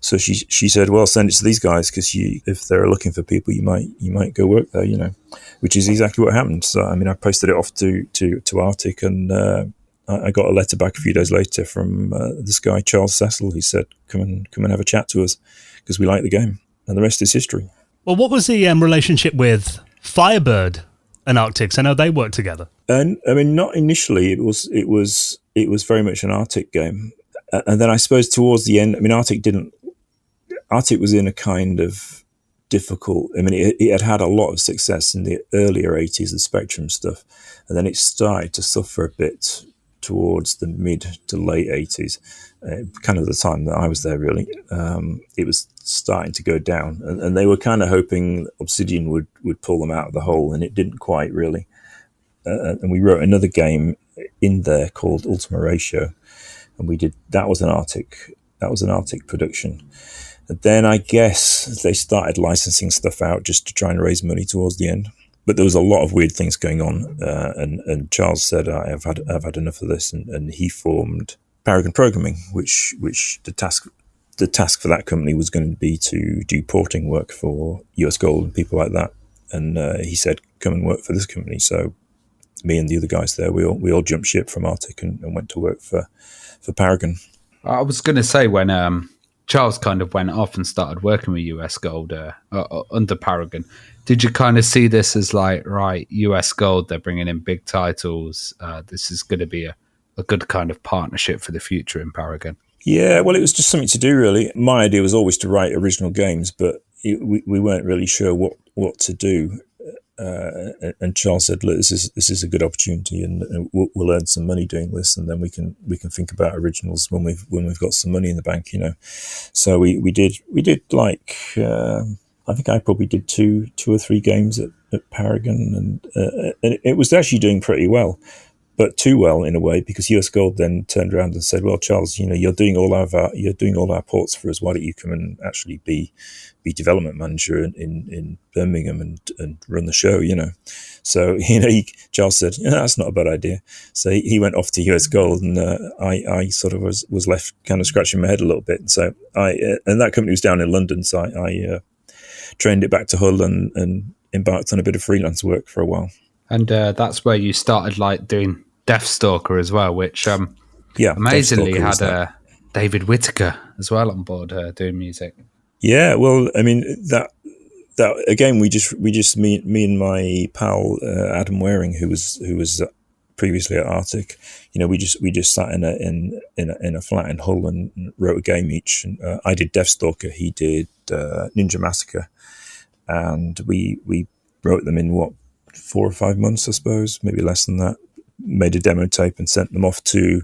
So she said, well, send it to these guys, because if they're looking for people, you might go work there, which is exactly what happened. So, I posted it off to Arctic, and I got a letter back a few days later from this guy, Charles Cecil, who said, come and have a chat to us, because we like the game. And the rest is history. Well, what was the relationship with Firebird and Arctic? I know they worked together. And not initially. It was very much an Arctic game, and then I suppose towards the end, Arctic was in a kind of difficult. It had a lot of success in the earlier 80s, the Spectrum stuff, and then it started to suffer a bit towards the mid to late 80s, kind of the time that I was there, really. It was starting to go down, and they were kind of hoping Obsidian would pull them out of the hole, and it didn't quite, really. And we wrote another game in there called Ultima Ratio, and that was an Arctic production. And then I guess they started licensing stuff out just to try and raise money towards the end. But there was a lot of weird things going on, and Charles said, I've had enough of this, and he formed Paragon Programming, which the task for that company was going to be to do porting work for US Gold and people like that. And he said, come and work for this company. So me and the other guys there, we all jumped ship from Arctic and went to work for Paragon. I was going to say, when Charles kind of went off and started working with US Gold under Paragon, did you kind of see this as like, right, US Gold, they're bringing in big titles, this is going to be a good kind of partnership for the future in Paragon? Yeah, well, it was just something to do, really. My idea was always to write original games, but we weren't really sure what to do. And Charles said, look, this is a good opportunity, and we'll earn some money doing this, and then we can think about originals when we've got some money in the bank, So we did like, I think I probably did two or three games at Paragon, and it was actually doing pretty well, but too well in a way, because US Gold then turned around and said, well, Charles, you're doing all our ports for us. Why don't you come and actually be development manager in Birmingham and run the show, So, Charles said, yeah, that's not a bad idea. So he went off to US Gold, and I sort of was left kind of scratching my head a little bit. So and that company was down in London, so I trained it back to Hull and embarked on a bit of freelance work for a while. And that's where you started like doing Deathstalker as well, which amazingly had David Whittaker as well on board doing music. Yeah, well, that again, we just me and my pal Adam Waring, who was previously at Arctic, we just sat in a flat in Hull and wrote a game each. And, I did Deathstalker, he did Ninja Massacre, and we wrote them in 4 or 5 months, I suppose, maybe less than that. Made a demo tape and sent them off to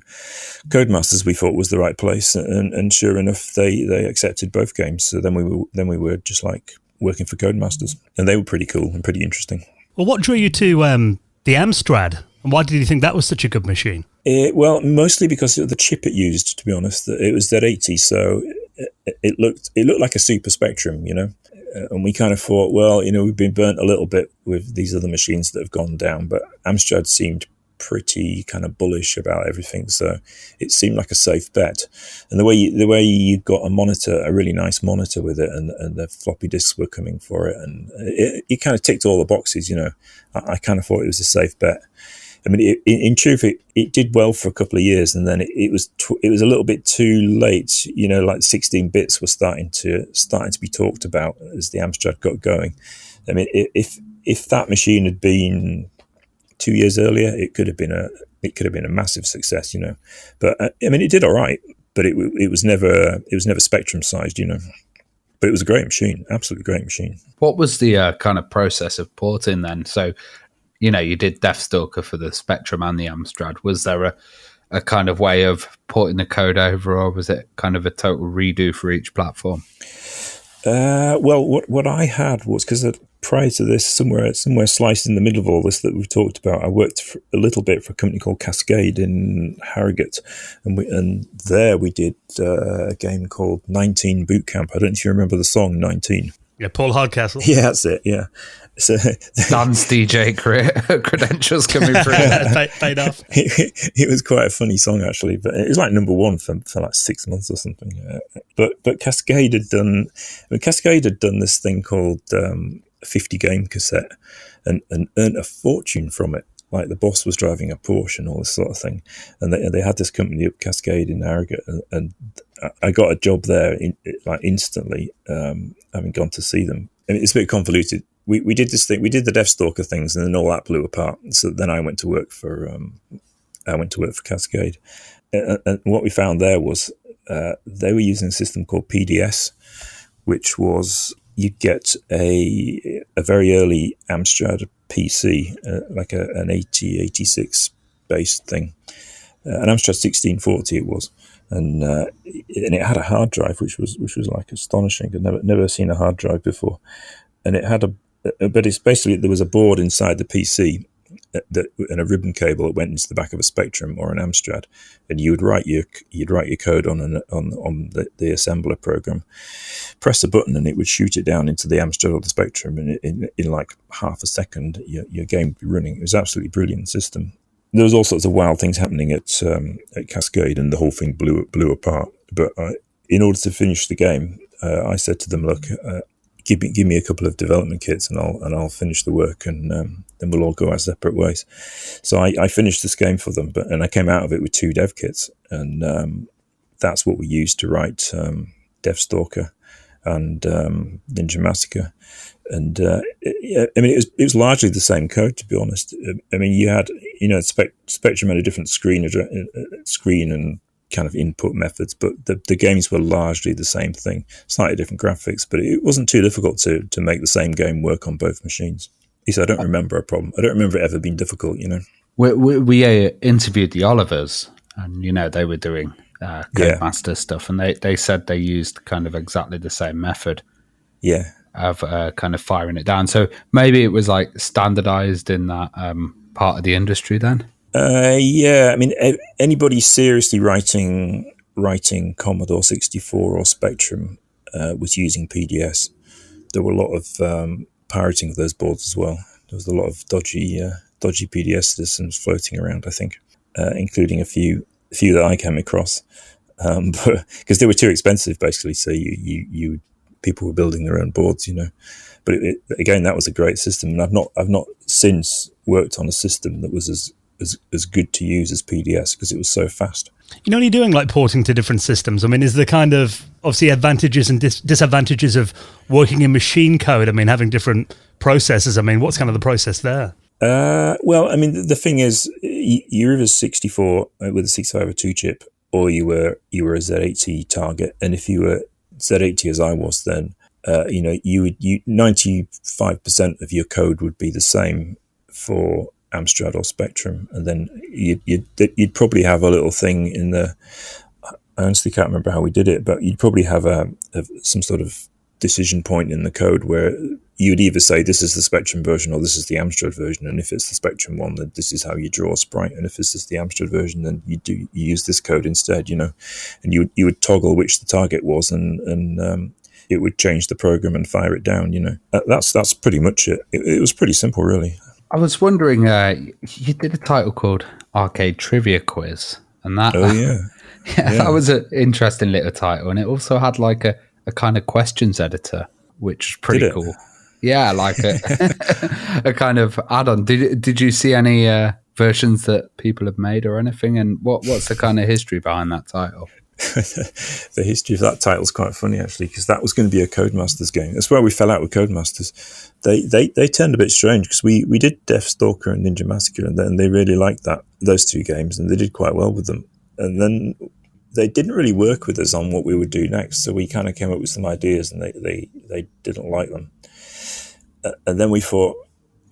Codemasters. We thought was the right place, and sure enough, they accepted both games. So then we were just like working for Codemasters, and they were pretty cool and pretty interesting. Well, what drew you to the Amstrad, and why did you think that was such a good machine? Well, mostly because of the chip it used. To be honest, it was Z80, so it looked like a Super Spectrum, And we kind of thought, well, we've been burnt a little bit with these other machines that have gone down, but Amstrad seemed pretty kind of bullish about everything, so it seemed like a safe bet. And the way you got a monitor, a really nice monitor with it, and the floppy disks were coming for it, and it kind of ticked all the boxes. I kind of thought it was a safe bet. In truth, it did well for a couple of years, and then it was a little bit too late. Like 16 bits were starting to be talked about as the Amstrad got going. If that machine had been 2 years earlier, it could have been a massive success. But it did all right. but it was never Spectrum sized, you know. But it was a great machine, absolutely great machine. What was the kind of process of porting then? So, you know, you did Deathstalker for the Spectrum and the Amstrad. Was there a kind of way of porting the code over, or was it kind of a total redo for each platform? Well, what I had was, because prior to this, somewhere sliced in the middle of all this that we've talked about, I worked a little bit for a company called Cascade in Harrogate, and there we did a game called 19 Boot Camp. I don't know if you remember the song 19. Yeah, Paul Hardcastle. Yeah, that's it. Yeah. So Dan's DJ credentials coming through. Paid off. It was quite a funny song actually, but it was like number one for like 6 months or something. But Cascade had done this thing called 50 game cassette, and earned a fortune from it. Like the boss was driving a Porsche and all this sort of thing, and they had this company up Cascade in Harrogate, and I got a job there like instantly, having gone to see them. I mean, it's a bit convoluted. We did this thing. We did the Deathstalker things, and then all that blew apart. So then I went to work for Cascade, and what we found there was they were using a system called PDS, which was you'd get a very early Amstrad PC, like an 86 based thing, an Amstrad 1640 it was, and it had a hard drive which was like astonishing. I'd never seen a hard drive before, and it had but it's basically there was a board inside the PC and a ribbon cable that went into the back of a Spectrum or an Amstrad, and you'd write your code on the assembler program, press a button, and it would shoot it down into the Amstrad or the Spectrum, and in like half a second your game would be running. It was an absolutely brilliant system. There was all sorts of wild things happening at Cascade, and the whole thing blew apart. But in order to finish the game, I said to them, "Look, give me a couple of development kits, and I'll finish the work, and then we'll all go our separate ways." So I finished this game for them, and I came out of it with 2 dev kits, and that's what we used to write Deathstalker and Ninja Massacre. And I mean, it was largely the same code, to be honest. I mean, you had Spectrum had a different screen and kind of input methods, but the games were largely the same thing, slightly different graphics, but it wasn't too difficult to make the same game work on both machines. I don't remember a problem. I don't remember it ever being difficult, you know. We interviewed the Olivers, and, you know, they were doing Codemaster stuff, and they said they used kind of exactly the same method. Yeah. Of kind of firing it down. So maybe it was like standardized in that part of the industry then? Yeah, I mean, anybody seriously writing Commodore 64 or Spectrum was using PDS. There were a lot of pirating of those boards as well. There was a lot of dodgy PDS systems floating around, I think, including a few that I came across, but because they were too expensive, basically. So people were building their own boards, you know. But again, that was a great system, and I've not since worked on a system that was as good to use as PDS, because it was so fast. You know, when you're doing like porting to different systems, I mean, is there kind of obviously advantages and disadvantages of working in machine code? I mean, having different processors. I mean, what's kind of the process there? Well, I mean, the thing is, you're either 64 with a 652 chip, or you were a Z80 target, and if you were Z80 as I was then, you 95% of your code would be the same for Amstrad or Spectrum, and then you'd probably have a little thing in the. I honestly can't remember how we did it, but you'd probably have some sort of decision point in the code where you'd either say this is the Spectrum version or this is the Amstrad version, and if it's the Spectrum one, then this is how you draw a sprite, and if this is the Amstrad version, then you use this code instead, you know, and you would toggle which the target was, and it would change the program and fire it down, you know. That's pretty much it. It was pretty simple, really. I was wondering, you did a title called Arcade Trivia Quiz, and that. Oh yeah. Yeah, that was an interesting little title, and it also had like a kind of questions editor, which is pretty cool. Yeah, like a kind of add-on. Did you see any versions that people have made or anything? And what's the kind of history behind that title? The history of that title is quite funny, actually, because that was going to be a Codemasters game. That's where we fell out with Codemasters. They turned a bit strange, because we did Deathstalker and Ninja Massacre, and then they really liked those two games, and they did quite well with them. And then they didn't really work with us on what we would do next. So we kind of came up with some ideas, and they didn't like them. And then we thought,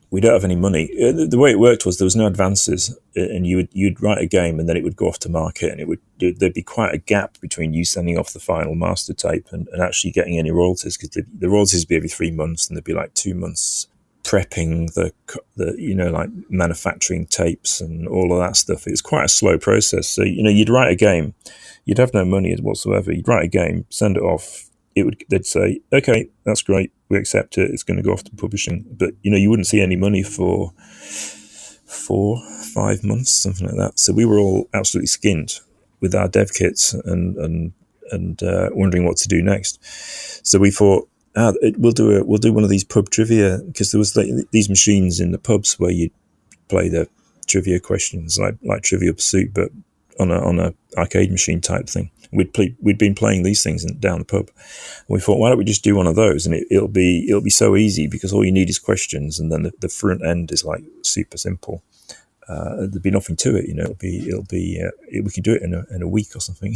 we don't have any money. The way it worked was there was no advances, and you'd write a game, and then it would go off to market, and there'd be quite a gap between you sending off the final master tape and actually getting any royalties, because the royalties would be every 3 months, and there'd be like 2 months prepping the like manufacturing tapes and all of that stuff. It was quite a slow process. So you'd write a game, you'd have no money whatsoever. You'd write a game, send it off. They'd say, okay, that's great, we accept it, it's going to go off to publishing. But you wouldn't see any money for 4-5 months, something like that. So we were all absolutely skinned with our dev kits and wondering what to do next. So we thought, we'll do one of these pub trivia, because there was these machines in the pubs where you'd play the trivia questions like Trivial Pursuit, but on a arcade machine type thing. We'd been playing these things down the pub. We thought, why don't we just do one of those, and it'll be so easy, because all you need is questions, and then the front end is like super simple. There'd be nothing to it, we could do it in a week or something,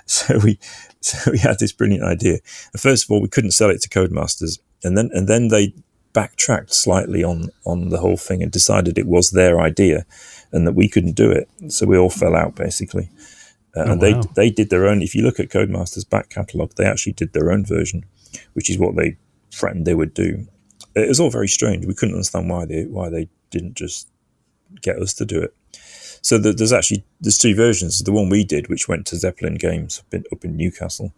So we had this brilliant idea. And first of all, we couldn't sell it to Codemasters, and then they backtracked slightly on the whole thing and decided it was their idea, and that we couldn't do it. So we all fell out basically. They did their own. If you look at Codemasters' back catalogue, they actually did their own version, which is what they threatened they would do. It was all very strange. We couldn't understand why they didn't just get us to do it. So there's 2 versions. The one we did, which went to Zeppelin Games up in Newcastle,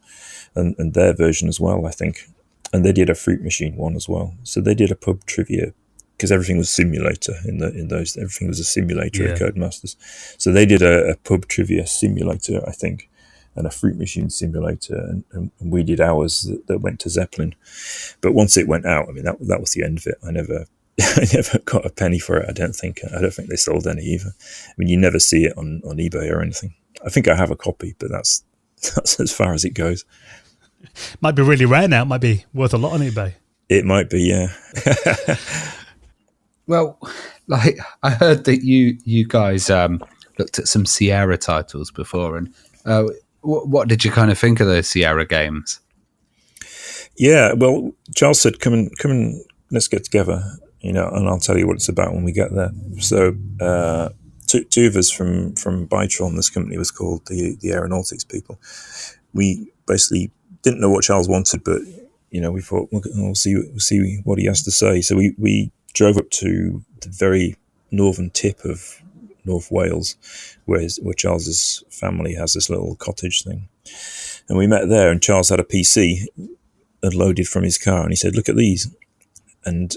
and their version as well, I think. And they did a Fruit Machine one as well. So they did a pub trivia, because everything was simulator in those. Everything was a simulator at Codemasters. So they did a pub trivia simulator, I think, and a Fruit Machine simulator, and we did ours that went to Zeppelin. But once it went out, I mean, that was the end of it. I never got a penny for it. I don't think they sold any either. I mean, you never see it on eBay or anything. I think I have a copy, but that's as far as it goes. Might be really rare now. It might be worth a lot on eBay. It might be, yeah. Well, like, I heard that you guys looked at some Sierra titles before, and what did you kind of think of those Sierra games? Yeah, well, Charles said, come and let's get together, and I'll tell you what it's about when we get there. So two of us from Bytron, this company was called the Aeronautics people. We basically didn't know what Charles wanted, but we thought we'll see what he has to say. So we drove up to the very northern tip of North Wales, where Charles's family has this little cottage thing, and we met there. And Charles had a PC unloaded from his car, and he said, "Look at these." And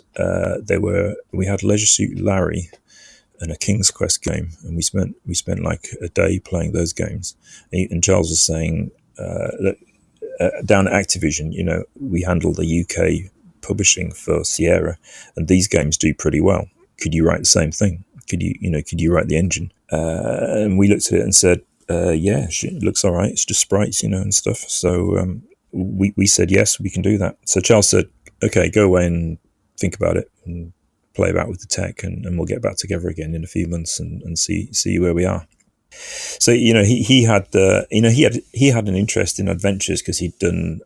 we had Leisure Suit Larry and a King's Quest game, and we spent like a day playing those games. And Charles was saying that down at Activision, we handle the UK publishing for Sierra, and these games do pretty well. Could you write the same thing? Could you write the engine? And we looked at it and said, yeah, it looks all right. It's just sprites, and stuff. So we said, yes, we can do that. So Charles said, okay, go away and think about it and play about with the tech, and we'll get back together again in a few months and see where we are. So he had an interest in adventures, because he'd done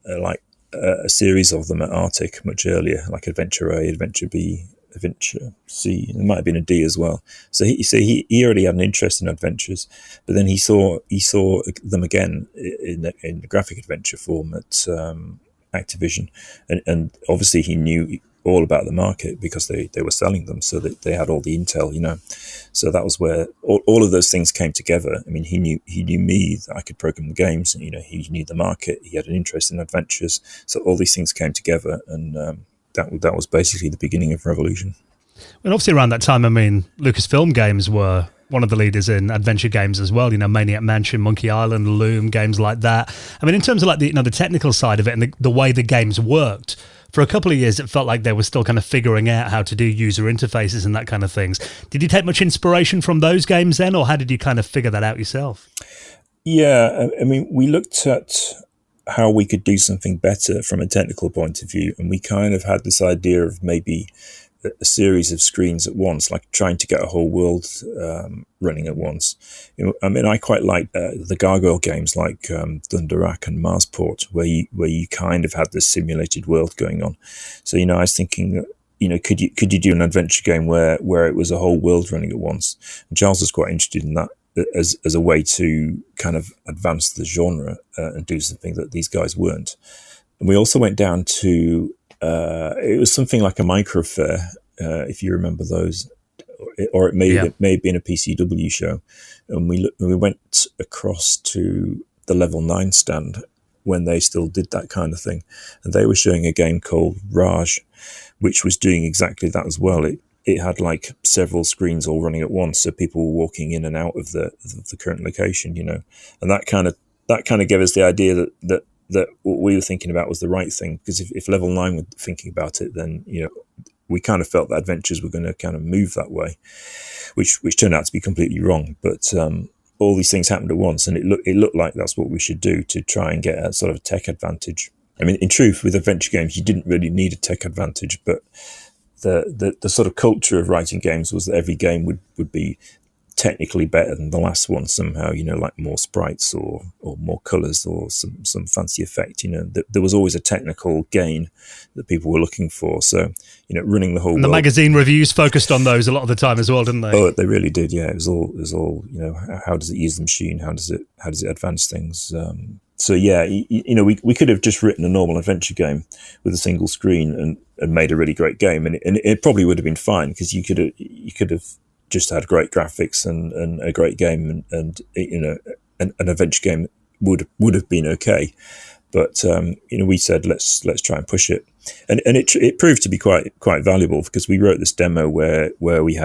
a series of them at Arctic much earlier, like Adventure A, Adventure B, Adventure C. There might have been a D as well. So he already had an interest in adventures, but then he saw them again in the graphic adventure form at Activision, and obviously he knew all about the market because they were selling them, so that they had all the intel, So that was where all of those things came together. I mean, he knew me, that I could program the games, and he knew the market. He had an interest in adventures, so all these things came together, and that was basically the beginning of Revolution. And obviously around that time, I mean, Lucasfilm Games were one of the leaders in adventure games as well. Maniac Mansion, Monkey Island, Loom, games like that. I mean, in terms of like the technical side of it and the way the games worked, for a couple of years, it felt like they were still kind of figuring out how to do user interfaces and that kind of things. Did you take much inspiration from those games then, or how did you kind of figure that out yourself? Yeah, I mean, we looked at how we could do something better from a technical point of view, and we kind of had this idea of maybe a series of screens at once, like trying to get a whole world running at once. I mean, I quite like the Gargoyle games like Thunderak and Marsport, where you kind of had this simulated world going on. So I was thinking that, could you do an adventure game where it was a whole world running at once? And Charles was quite interested in that as a way to kind of advance the genre and do something that these guys weren't. And we also went down to it was something like a Micro Fair, if you remember those, or it may have been a PCW show, and we went across to the Level 9 stand when they still did that kind of thing, and they were showing a game called Raj, which was doing exactly that as well. It had like several screens all running at once, so people were walking in and out of the current location, and that kind of gave us the idea that what we were thinking about was the right thing, because if Level 9 were thinking about it, then we kind of felt that adventures were going to kind of move that way, which turned out to be completely wrong. But all these things happened at once, and it looked like that's what we should do to try and get a sort of tech advantage. I mean, in truth, with adventure games, you didn't really need a tech advantage, but the sort of culture of writing games was that every game would be technically better than the last one somehow, like more sprites or more colors or some fancy effect. There was always a technical gain that people were looking for. So, running the whole and the world, magazine reviews focused on those a lot of the time as well, didn't they? Oh, they really did. Yeah, it was all how does it use the machine? How does it advance things? So yeah, we could have just written a normal adventure game with a single screen and made a really great game, and it probably would have been fine, because you could have just had great graphics and a great game, and an adventure game would have been okay. But we said let's try and push it, and it proved to be quite valuable, because we wrote this demo where we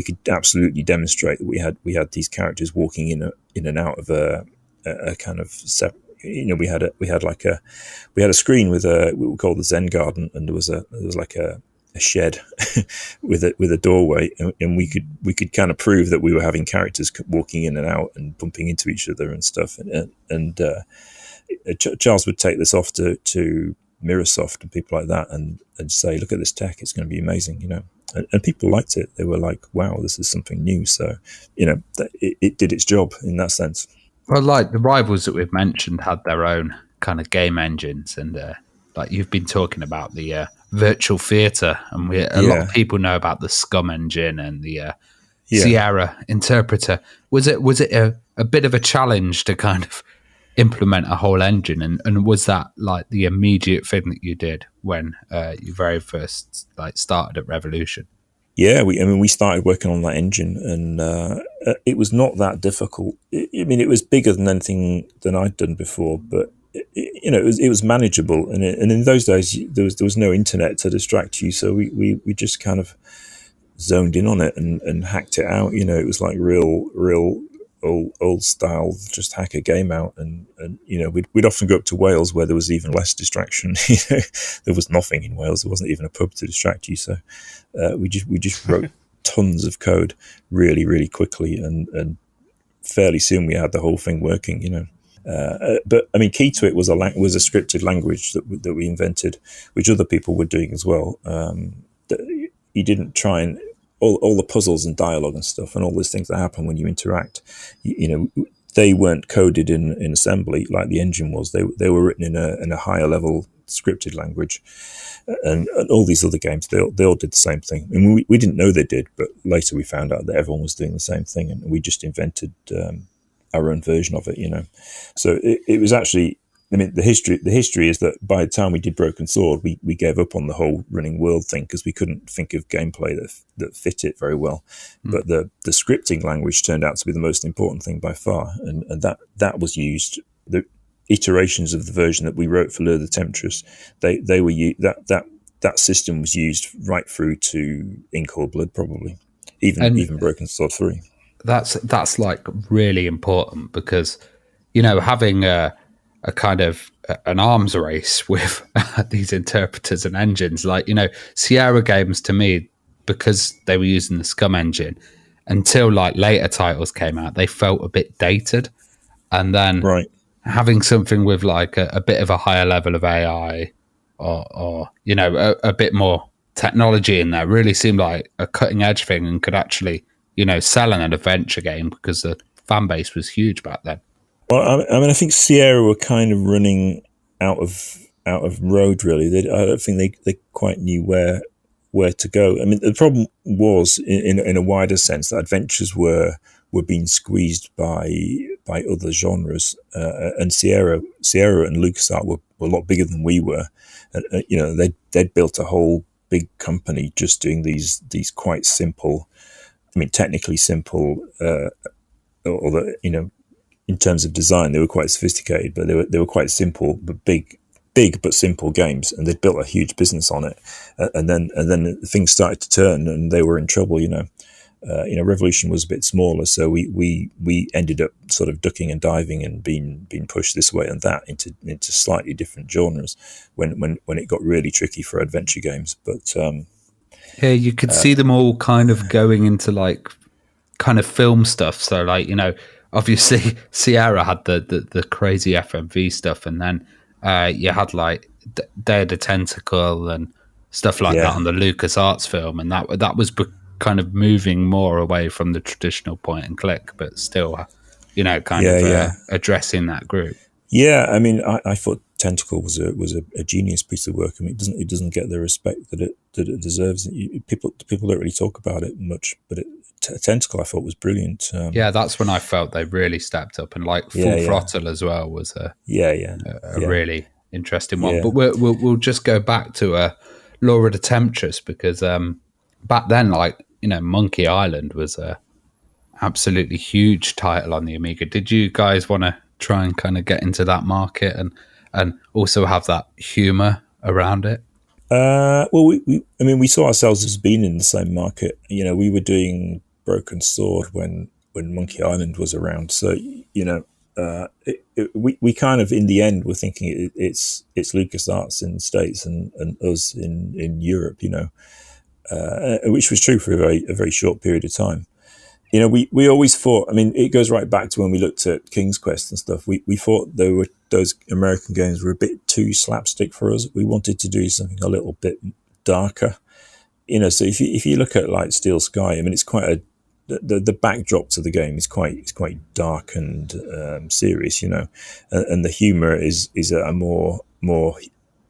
could absolutely demonstrate that we had these characters walking in and out of a kind of we had a screen with what we call the Zen garden, and there was like a shed with a doorway, and we could kind of prove that we were having characters walking in and out and bumping into each other and stuff, and Charles would take this off to Mirrorsoft and people like that and say, look at this tech, it's going to be amazing, and people liked it. They were like, wow, this is something new. So it did its job in that sense. Well, like the rivals that we've mentioned had their own kind of game engines, and like you've been talking about the virtual theater, and a lot of people know about the Scum engine and the Sierra interpreter. Was it a bit of a challenge to kind of implement a whole engine, and was that like the immediate thing that you did when you very first started at Revolution? Yeah, we started working on that engine, and it was not that difficult. It was bigger than anything than I'd done before, but it was manageable. And in those days, there was no internet to distract you, so we just kind of zoned in on it and hacked it out. It was like real old style, just hack a game out, and we'd often go up to Wales where there was even less distraction. There was nothing in Wales. There wasn't even a pub to distract you. So we just wrote tons of code really, really quickly, and fairly soon we had the whole thing working. But I mean, key to it was a scripted language that we invented, which other people were doing as well. You didn't try and all the puzzles and dialogue and stuff and all those things that happen when you interact, they weren't coded in assembly like the engine was. They were written in a higher level scripted language, and all these other games, they all did the same thing. And we didn't know they did, but later we found out that everyone was doing the same thing, and we just invented our own version of it. So it was actually. I mean, the history is that by the time we did Broken Sword, we gave up on the whole running world thing because we couldn't think of gameplay that fit it very well. But the scripting language turned out to be the most important thing by far, and that was used. The iterations of the version that we wrote for Lure the Temptress, they were that system was used right through to In Cold Blood, probably even Broken Sword 3. That's like really important because having a kind of an arms race with these interpreters and engines, Sierra games to me, because they were using the Scum engine until later titles came out, they felt a bit dated, and then having something with a bit of a higher level of AI or a bit more technology in there. Really seemed like a cutting edge thing and could actually, sell an adventure game because the fan base was huge back then. Well, I think Sierra were kind of running out of road, really. I don't think they quite knew where to go. I mean, the problem was, in a wider sense, that adventures were being squeezed by other genres, and Sierra and LucasArts were a lot bigger than we were. They'd built a whole big company just doing these quite simple, technically simple, although in terms of design they were quite sophisticated, but they were quite simple but big but simple games, and they'd built a huge business on it. And then things started to turn, and they were in trouble. Revolution was a bit smaller, so we ended up sort of ducking and diving and being pushed this way and that into slightly different genres when it got really tricky for adventure games. But yeah, you could see them all kind of going into like kind of film stuff. So like, obviously Sierra had the crazy FMV stuff, and then you had like Day of the Tentacle and stuff like that on the LucasArts film, and that was kind of moving more away from the traditional point and click, but still, addressing that group. Yeah, I mean, I thought Tentacle was a genius piece of work. I mean, it doesn't get the respect that it deserves. People don't really talk about it much, but Tentacle I thought was brilliant. That's when I felt they really stepped up, and like Full Throttle as well was a really interesting one. But we'll just go back to Laura the Temptress, because back then, like, Monkey Island was a absolutely huge title on the Amiga. Did you guys want to try and kind of get into that market and also have that humor around it? Well, we saw ourselves as being in the same market. We were doing Broken Sword when Monkey Island was around. So, we kind of, in the end, were thinking it's LucasArts in the States and us in Europe, which was true for a very short period of time. We always thought, it goes right back to when we looked at King's Quest and stuff. We thought those American games were a bit too slapstick for us. We wanted to do something a little bit darker. So if you look at like Steel Sky, it's quite the backdrop to the game is quite dark and serious, and the humor is at a more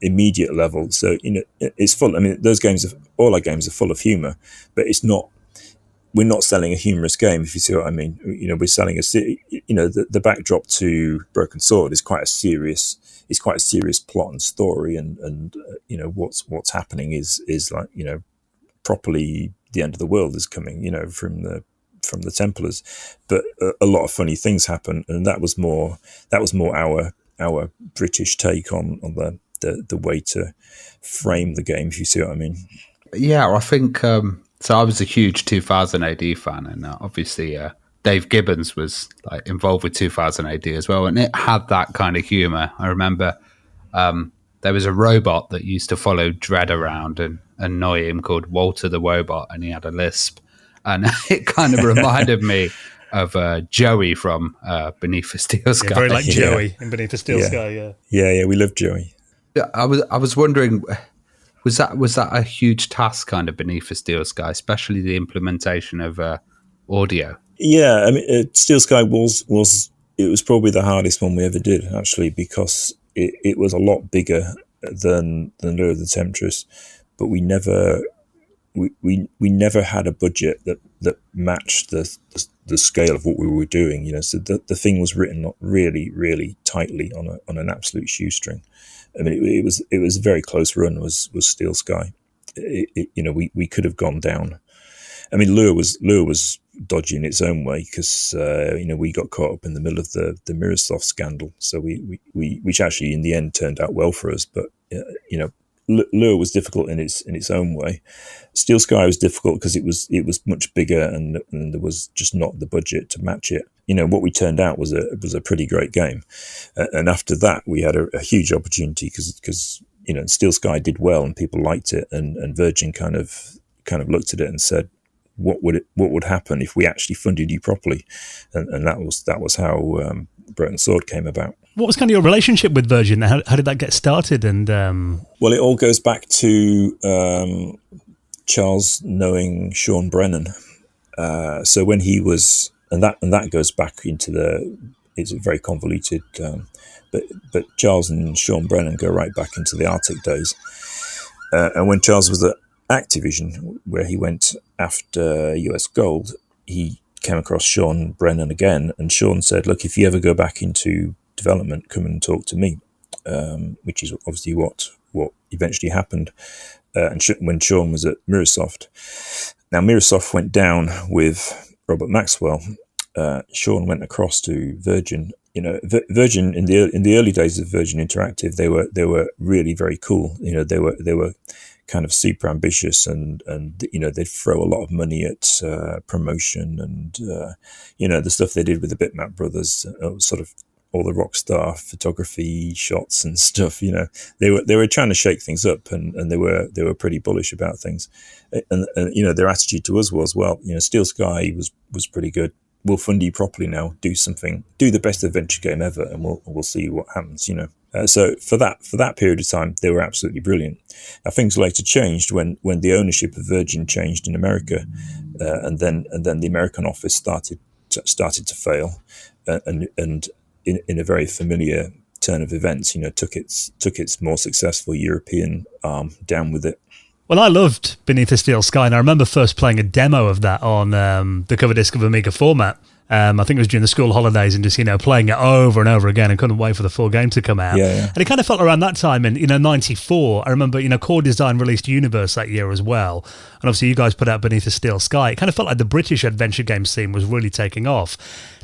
immediate level. So it's full. All our games are full of humor, but it's not. We're not selling a humorous game, if you see what I mean. We're selling the backdrop to Broken Sword is quite a serious plot and story, and what's happening is like, properly the end of the world is coming, from the Templars, but a lot of funny things happen, and that was more our British take on the way to frame the game, if you see what I mean. Yeah, I think so. I was a huge 2000 AD fan, and obviously Dave Gibbons was like involved with 2000 AD as well, and it had that kind of humor. I remember there was a robot that used to follow Dredd around and annoy him called Walter the Wobot, and he had a lisp, and it kind of reminded me of Joey from Beneath the Steel Sky. Very like Joey in Beneath the Steel Sky. Yeah, we love Joey. I was wondering, was that a huge task, kind of Beneath the Steel Sky, especially the implementation of audio? Yeah, Steel Sky was probably the hardest one we ever did, actually, because it was a lot bigger than Lure of the Temptress, but we never had a budget that matched the scale of what we were doing. So the thing was written really, really tightly on an absolute shoestring. It was a very close run. Was Steel Sky. We could have gone down. Lure was dodgy in its own way, because we got caught up in the middle of the Microsoft scandal. So which actually in the end turned out well for us. But Lure was difficult in its own way. Steel Sky was difficult because it was much bigger, and there was just not the budget to match it. What we turned out was a pretty great game, and after that we had a huge opportunity because Steel Sky did well and people liked it, and Virgin kind of looked at it and said, what would happen if we actually funded you properly, and that was how Broken Sword came about. What was kind of your relationship with Virgin? How did that get started? And well, it all goes back to Charles knowing Sean Brennan. So when he was, and that goes back into it's very convoluted, but Charles and Sean Brennan go right back into the Arctic days. And when Charles was at Activision, where he went after US Gold, he came across Sean Brennan again, and Sean said, "Look, if you ever go back into development, come and talk to me," which is obviously what eventually happened. And when Sean was at Microsoft, now Microsoft went down with Robert Maxwell. Sean went across to Virgin. You know, Virgin in the early days of Virgin Interactive, they were really very cool. You know, they were kind of super ambitious, and you know, they'd throw a lot of money at promotion, and you know, the stuff they did with the Bitmap brothers, sort of all the rock star photography shots and stuff. You know, they were trying to shake things up, and they were pretty bullish about things, and you know, their attitude to us was, well, you know, Steel Sky was pretty good. We'll fund you properly now. Do the best adventure game ever, and we'll see what happens. You know, so for that period of time, they were absolutely brilliant. Now things later changed when the ownership of Virgin changed in America, and then the American office started to fail, and in a very familiar turn of events, you know, took its more successful European arm down with it. Well, I loved Beneath a Steel Sky, and I remember first playing a demo of that on the cover disc of Amiga format. I think it was during the school holidays, and just, you know, playing it over and over again, and couldn't wait for the full game to come out. Yeah. And it kind of felt around that time in, you know, 94. I remember, you know, Core Design released Universe that year as well. And obviously you guys put out Beneath a Steel Sky. It kind of felt like the British adventure game scene was really taking off.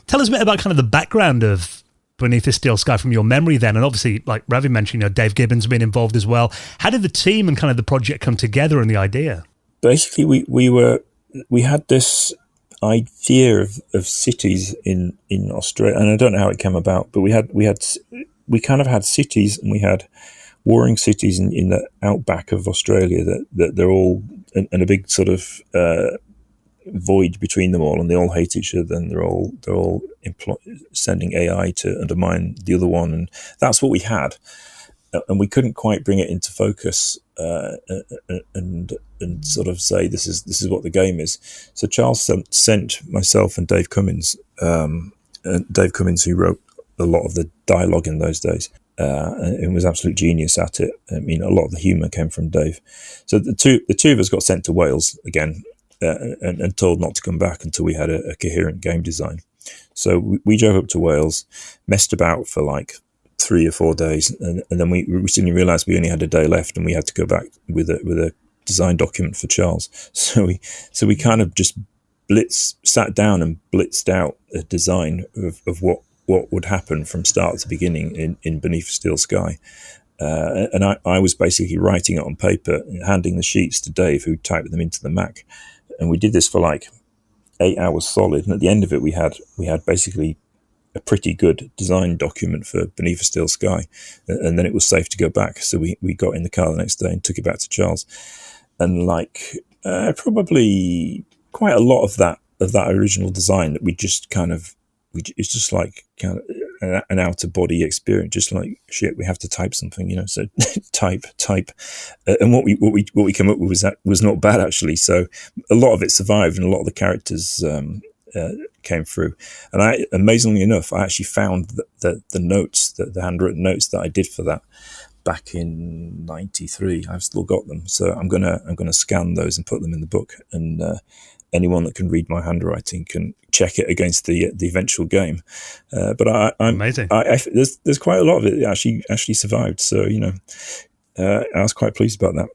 Tell us a bit about kind of the background of Beneath the Steel Sky from your memory then, and obviously, like Ravi mentioned, you know, Dave Gibbons been involved as well. How did the team and kind of the project come together and the idea? Basically, we had this idea of cities in Australia, and I don't know how it came about, but we kind of had cities, and we had warring cities in the outback of Australia that they're all and a big sort of void between them all, and they all hate each other, and they're all sending AI to undermine the other one, and that's what we had, and we couldn't quite bring it into focus and sort of say this is what the game is. So Charles sent myself and Dave Cummins, who wrote a lot of the dialogue in those days, and was absolute genius at it. I mean, a lot of the humour came from Dave. So the two of us got sent to Wales again. And told not to come back until we had a coherent game design. So we drove up to Wales, messed about for like 3 or 4 days, and then we suddenly realised we only had a day left, and we had to go back with a design document for Charles. So we kind of just sat down and blitzed out a design of what would happen from start to beginning in Beneath Steel Sky. And I was basically writing it on paper, handing the sheets to Dave, who typed them into the Mac. And we did this for like 8 hours solid. And at the end of it, we had basically a pretty good design document for Beneath a Steel Sky. And then it was safe to go back. So we got in the car the next day and took it back to Charles. And like probably quite a lot of that original design that we just kind of, it's just like kind of an outer body experience, just like shit, we have to type something, you know, so type and what we came up with was not bad, actually. So a lot of it survived, and a lot of the characters came through, and amazingly enough, I actually found the notes, the handwritten notes that I did for that back in 93. I've still got them, so I'm gonna scan those and put them in the book, and anyone that can read my handwriting can check it against the eventual game. But I'm amazing. There's quite a lot of it that actually survived. So, you know, I was quite pleased about that.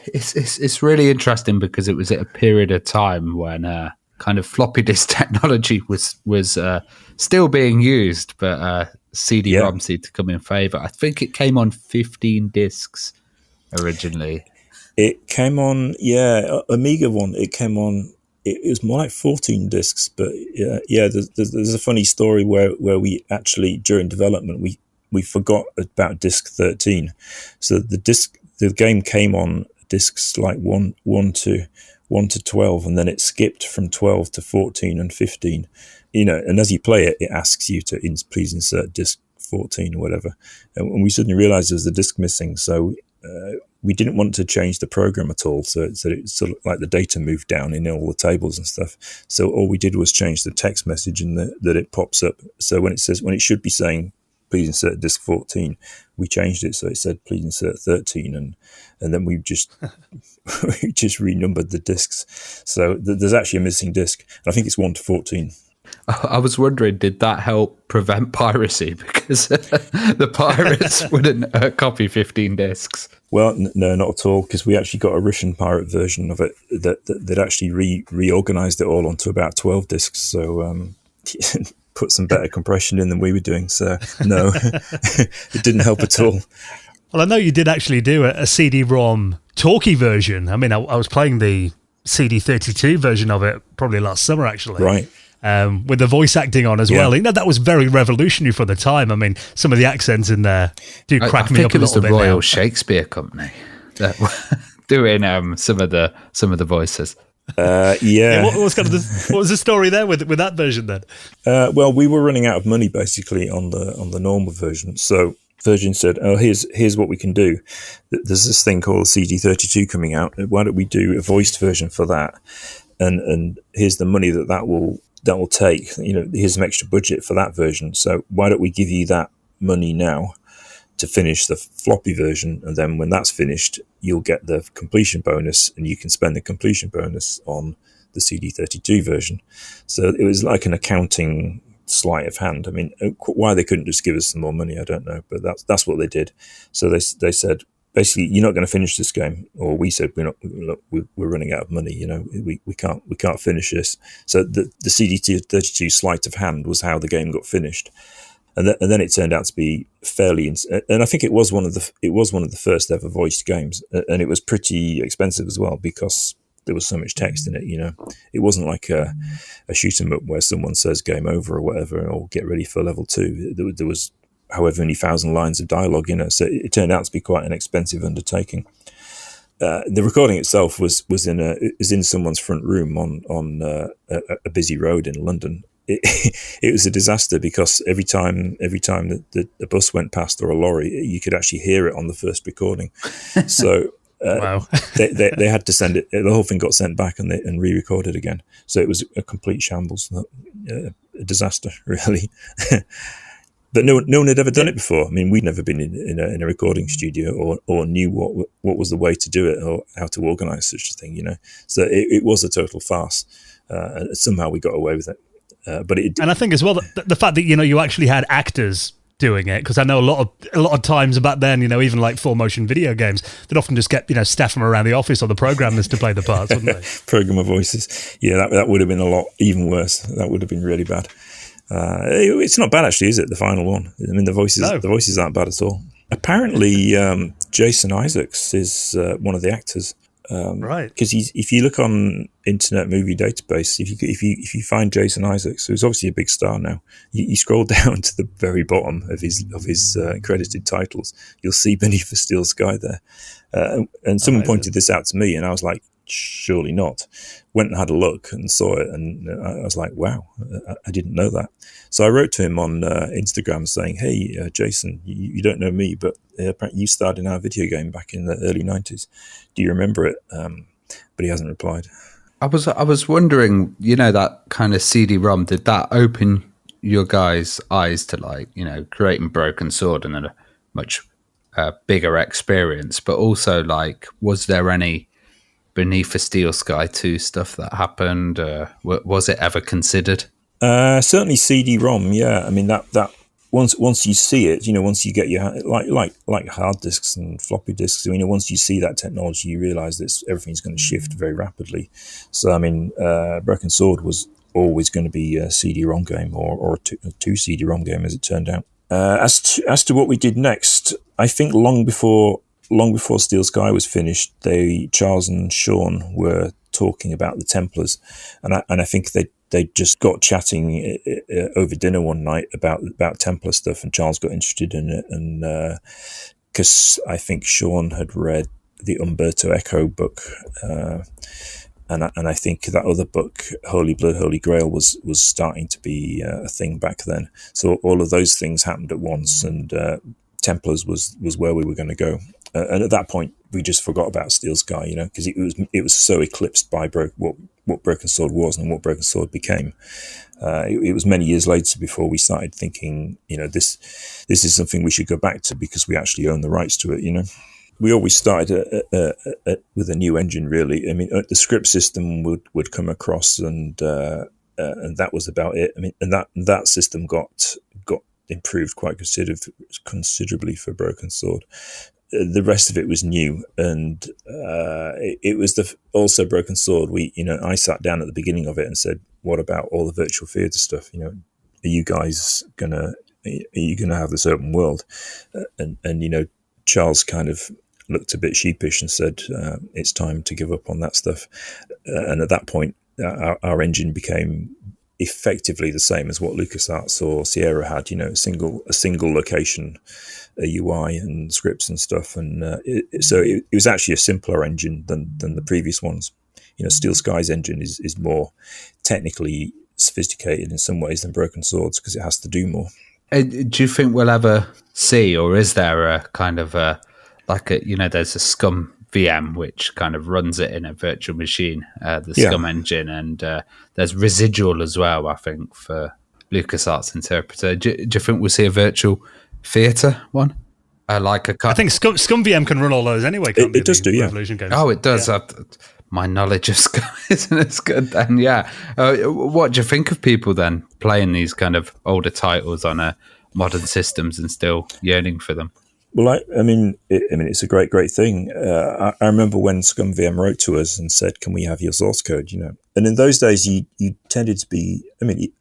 It's really interesting because it was at a period of time when kind of floppy disk technology was still being used, but CD-ROM seemed to come in favour. I think it came on 15 discs originally. It came on, Amiga one. It came on. It was more like 14 discs, but there's a funny story where we actually, during development, we forgot about disc 13. So the game came on discs like 1 to 12, and then it skipped from 12 to 14 and 15. You know, and as you play it, it asks you to please insert disc 14 or whatever, and we suddenly realized there was the disk missing. So we didn't want to change the program at all, so it's sort of like the data moved down in all the tables and stuff. So all we did was change the text message and that it pops up. So when it should be saying please insert disk 14, we changed it so it said please insert 13, and then we just we just renumbered the disks. So there's actually a missing disk. I think it's 1 to 14. I was wondering, did that help prevent piracy? Because the pirates wouldn't copy 15 discs. Well, no, not at all, because we actually got a Russian pirate version of it that actually reorganized it all onto about 12 discs. So put some better compression in than we were doing. So no, it didn't help at all. Well, I know you did actually do a CD-ROM talkie version. I mean, I was playing the CD32 version of it probably last summer, actually. Right. With the voice acting on as well. You know, that was very revolutionary for the time. I mean, some of the accents in there do crack me up a little bit. I think it was the Royal Shakespeare Company that doing some of the voices. Yeah. What was the story there with that version then? Well, we were running out of money basically on the normal version. So Virgin said, "Oh, here's what we can do. There's this thing called CD32 coming out. Why don't we do a voiced version for that? And here's the money that will take. You know, here's some extra budget for that version. So why don't we give you that money now to finish the floppy version, and then when that's finished, you'll get the completion bonus, and you can spend the completion bonus on the CD32 version." So it was like an accounting sleight of hand. I mean, why they couldn't just give us some more money, I don't know, but that's what they did. So they said, basically, you're not going to finish this game, or we said we're running out of money. You know, we can't finish this. So the CD32 sleight of hand was how the game got finished, and then it turned out to be fairly. And I think it was one of the first ever voiced games, and it was pretty expensive as well because there was so much text in it. You know, it wasn't like a shoot 'em up where someone says game over or whatever, or get ready for level 2. There was however many thousand lines of dialogue in it, so it turned out to be quite an expensive undertaking. The recording itself was in someone's front room on a busy road in London. It was a disaster because every time that the bus went past or a lorry, you could actually hear it on the first recording. So wow. they had to send it. The whole thing got sent back and re-recorded again. So it was a complete shambles, a disaster, really. But no one had ever done it before. I mean, we'd never been in a recording studio or knew what was the way to do it or how to organise such a thing, you know. So it was a total farce. And somehow we got away with it. And I think as well the fact that you actually had actors doing it, because I know a lot of times back then, even like full motion video games, they'd often just get staff from around the office or the programmers to play the parts, wouldn't they? Programmer voices. Yeah, that would have been a lot even worse. That would have been really bad. It's not bad actually, is it? The final one. I mean, the voices aren't bad at all. Apparently, Jason Isaacs is one of the actors. Right. Because if you look on Internet Movie Database, if you find Jason Isaacs, who's obviously a big star now, you scroll down to the very bottom of his credited titles, you'll see Beneath the Steel Sky there. And someone pointed this out to me, and I was like, surely not. Went and had a look and saw it, and I was like, wow, I didn't know that. So I wrote to him on Instagram saying, hey, Jason, you don't know me, but apparently you starred in our video game back in the early 90s. Do you remember it? But he hasn't replied. I was wondering, that kind of CD-ROM, did that open your guys' eyes to creating Broken Sword and then a much bigger experience, but also was there any Beneath the Steel Sky 2 stuff that happened? Was it ever considered? Certainly CD-ROM, yeah. I mean that once you see it, once you get your like hard disks and floppy disks, once you see that technology, you realise that everything's going to shift very rapidly. So I mean, Broken Sword was always going to be a CD-ROM game or a two CD-ROM game, as it turned out. As to what we did next, I think long before Steel Sky was finished, Charles and Sean were talking about the Templars, and I think they just got chatting over dinner one night about Templar stuff, and Charles got interested in it, and because I think Sean had read the Umberto Eco book, I think that other book, Holy Blood, Holy Grail, was starting to be a thing back then. So all of those things happened at once, and Templars was where we were going to go. And at that point, we just forgot about Steel Sky, because it was so eclipsed by what Broken Sword was and what Broken Sword became. It was many years later before we started thinking, this is something we should go back to because we actually own the rights to it. We always started with a new engine, really. I mean, the script system would come across, and that was about it. I mean, and that system got improved quite considerably for Broken Sword. The rest of it was new, and it was also Broken Sword. I sat down at the beginning of it and said, "What about all the virtual theatre stuff? Are you guys gonna have this open world?" And Charles kind of looked a bit sheepish and said, "It's time to give up on that stuff." And at that point, our engine became effectively the same as what LucasArts or Sierra had. A single location, a UI and scripts and stuff, and so it was actually a simpler engine than the previous ones. Steel Sky's engine is more technically sophisticated in some ways than Broken Swords because it has to do more. Do you think we'll ever see, or is there a kind of there's a Scum VM which kind of runs it in a virtual machine, Scum engine, and there's Residual as well, I think, for LucasArts Interpreter. Do you think we'll see a virtual theatre one? I think Scum VM can run all those anyway. It does do, yeah. Revolution games. Oh, it does. Yeah. My knowledge of Scum isn't as good then, yeah. What do you think of people then playing these kind of older titles on modern systems and still yearning for them? Well, it's a great thing. I remember when Scum VM wrote to us and said, "Can we have your source code?" And in those days, you tended to be,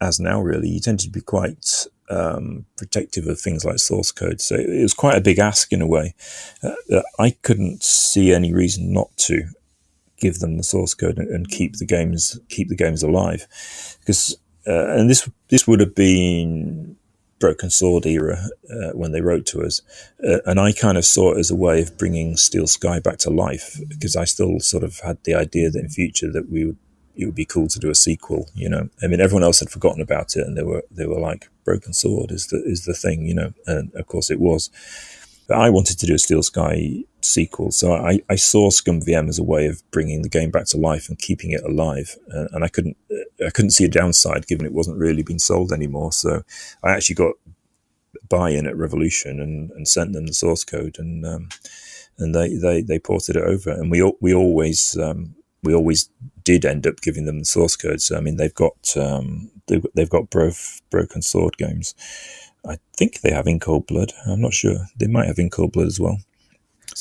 as now really, you tended to be quite protective of things like source code. So it was quite a big ask in a way. I couldn't see any reason not to give them the source code and keep the games alive, because and this would have been Broken Sword era when they wrote to us, and I kind of saw it as a way of bringing Steel Sky back to life, because I still sort of had the idea that in future that it would be cool to do a sequel. Everyone else had forgotten about it, and they were like, Broken Sword is the thing, and of course it was. But I wanted to do a Steel Sky sequel, so I saw Scum VM as a way of bringing the game back to life and keeping it alive, and I couldn't see a downside given it wasn't really being sold anymore. So I actually got buy-in at Revolution and sent them the source code, and they ported it over, and we always did end up giving them the source code. So they've got both Broken Sword games. I think they have In Cold Blood. I'm not sure. They might have In Cold Blood as well.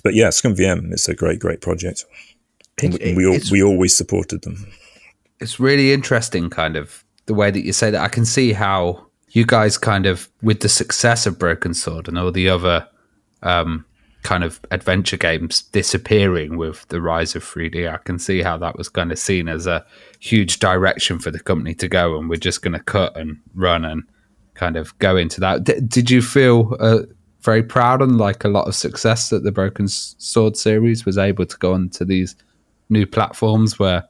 But yeah, Scum VM, it's a great project. We always supported them. It's really interesting, kind of, the way that you say that. I can see how you guys kind of, with the success of Broken Sword and all the other kind of adventure games disappearing with the rise of 3D, I can see how that was kind of seen as a huge direction for the company to go, and we're just going to cut and run and kind of go into that. Did you feel very proud and like a lot of success that the Broken Sword series was able to go onto these new platforms where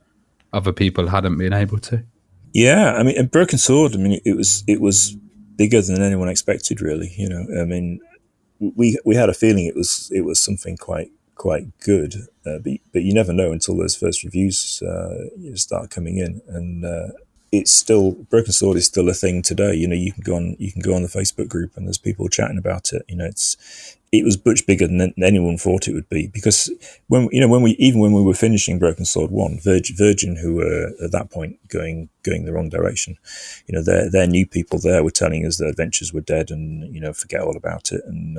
other people hadn't been able to? Yeah, and Broken Sword, it was bigger than anyone expected, really. We had a feeling it was something quite good, but you never know until those first reviews start coming in, and it's still, Broken Sword is still a thing today. You can go on the Facebook group and there's people chatting about it. It was much bigger than anyone thought it would be, because when we were finishing Broken Sword 1, Virgin, who were at that point going the wrong direction, their new people there were telling us that Adventures were dead and forget all about it, and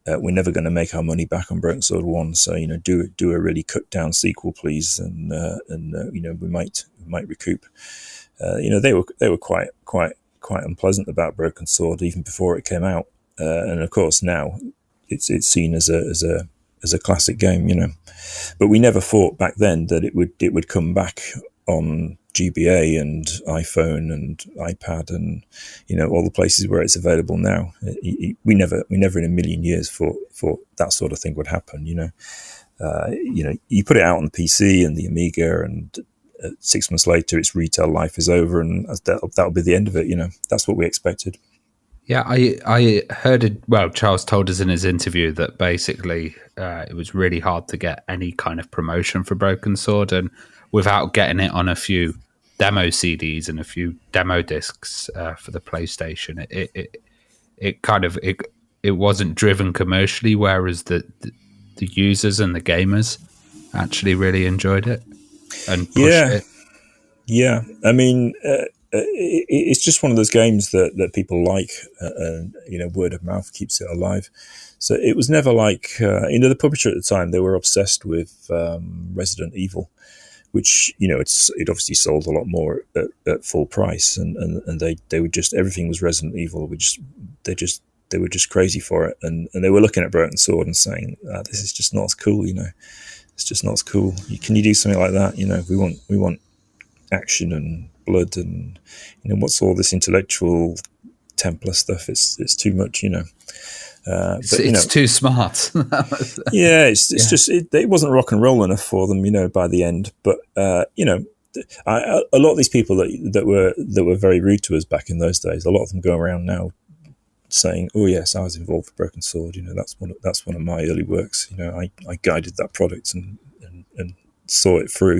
we're never going to make our money back on Broken Sword 1, so do a really cut down sequel, please, and we might recoup. They were quite unpleasant about Broken Sword even before it came out, and of course now it's seen as a classic game, But we never thought back then that it would come back on GBA and iPhone and iPad and all the places where it's available now. We never in a million years thought that sort of thing would happen, you put it out on the PC and the Amiga, and 6 months later, its retail life is over, and that'll be the end of it. That's what we expected. Yeah, I heard it. Well, Charles told us in his interview that basically it was really hard to get any kind of promotion for Broken Sword, and without getting it on a few demo CDs and a few demo discs for the PlayStation, it wasn't driven commercially, whereas the users and the gamers actually really enjoyed it and pushed it. Yeah, I mean, it's just one of those games that people like, and word of mouth keeps it alive. So it was never like the publisher at the time, they were obsessed with Resident Evil, which it obviously sold a lot more at full price, and they would just, everything was Resident Evil. They were just crazy for it, and they were looking at Broken Sword and saying, "This is just not as cool." It's just not as cool. Can you do something like that? We want action and blood, and what's all this intellectual Templar stuff? It's too much. It's too smart. Yeah, it's just it wasn't rock and roll enough for them, by the end. But a lot of these people that were very rude to us back in those days, a lot of them go around now saying, "Oh yes, I was involved with Broken Sword. That's one of my early works. I guided that product and saw it through."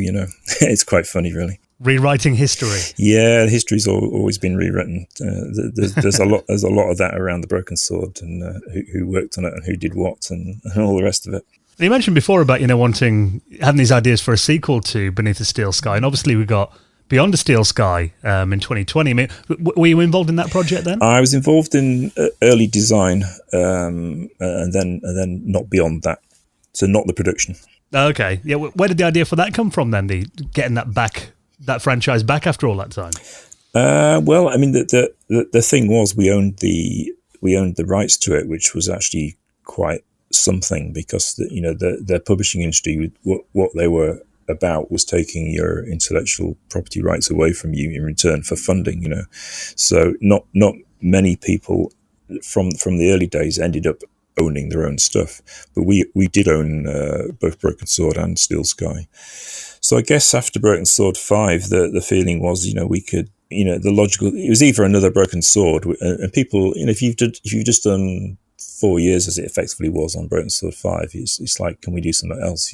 It's quite funny, really. Rewriting history. Yeah, history's always been rewritten. There's a lot of that around the Broken Sword, and who worked on it and who did what, and all the rest of it. You mentioned before about having these ideas for a sequel to Beneath the Steel Sky, and obviously we got Beyond the Steel Sky in 2020. I mean, were you involved in that project then? I was involved in early design, and then not beyond that, so not the production. Okay, yeah. Where did the idea for that come from then? Getting that franchise back after all that time? Well, I mean, the thing was we owned the rights to it, which was actually quite something, because the publishing industry, what they were about was taking your intellectual property rights away from you in return for funding. So not many people from the early days ended up owning their own stuff, but we did own both Broken Sword and Steel Sky. So I guess after Broken Sword 5, the feeling was, we could, the logical, it was either another Broken Sword, and people, if you've just done 4 years as it effectively was on Broken Sword 5, it's like, can we do something else,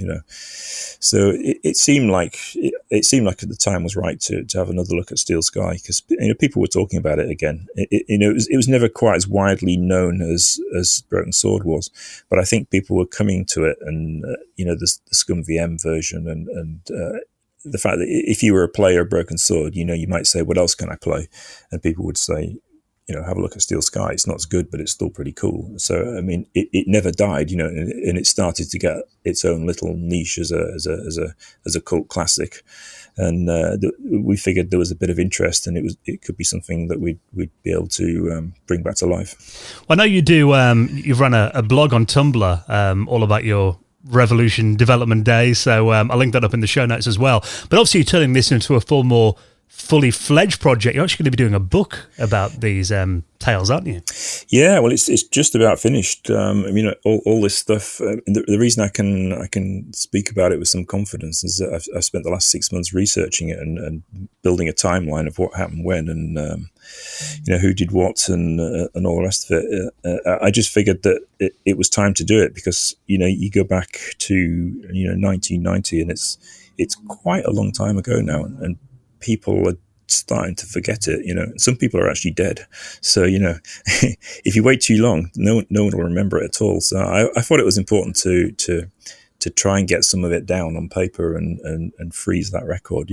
So it seemed like at the time was right to have another look at Steel Sky, because people were talking about it again. It was never quite as widely known as Broken Sword was, but I think people were coming to it, and the Scum VM version, and the fact that if you were a player of Broken Sword, you might say, what else can I play? And people would say, have a look at Steel Sky. It's not as good, but it's still pretty cool. So, I mean, it never died, and it started to get its own little niche as a cult classic. And we figured there was a bit of interest, and it could be something that we'd be able to bring back to life. Well, I know you do. You've run a blog on Tumblr all about your Revolution development days. So I'll link that up in the show notes as well. But obviously, you're turning this into a more fully fledged project. You're actually going to be doing a book about these tales, aren't you? Yeah, well, it's just about finished. All this stuff. The reason I can speak about it with some confidence is that I've spent the last 6 months researching it and building a timeline of what happened when, and who did what, and all the rest of it. I just figured that it was time to do it, because you go back to 1990, and it's quite a long time ago now, and people are starting to forget it. Some people are actually dead. So, if you wait too long, no one will remember it at all. So I thought it was important to try and get some of it down on paper and freeze that record,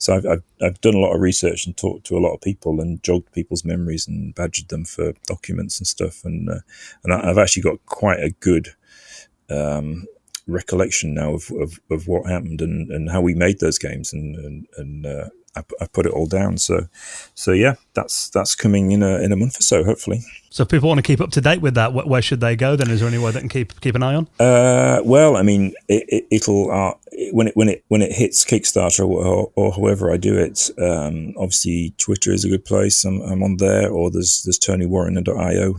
So I've done a lot of research and talked to a lot of people and jogged people's memories and badgered them for documents and stuff. And I've actually got quite a good recollection now of what happened and how we made those games, and I put it all down. So yeah, that's coming in a month or so, hopefully. So if people want to keep up to date with that, where should they go then? Is there anywhere they can keep an eye on? Well, I mean, it'll when it hits Kickstarter or however I do it. Obviously, Twitter is a good place. I'm on there, or there's TonyWarriner.io.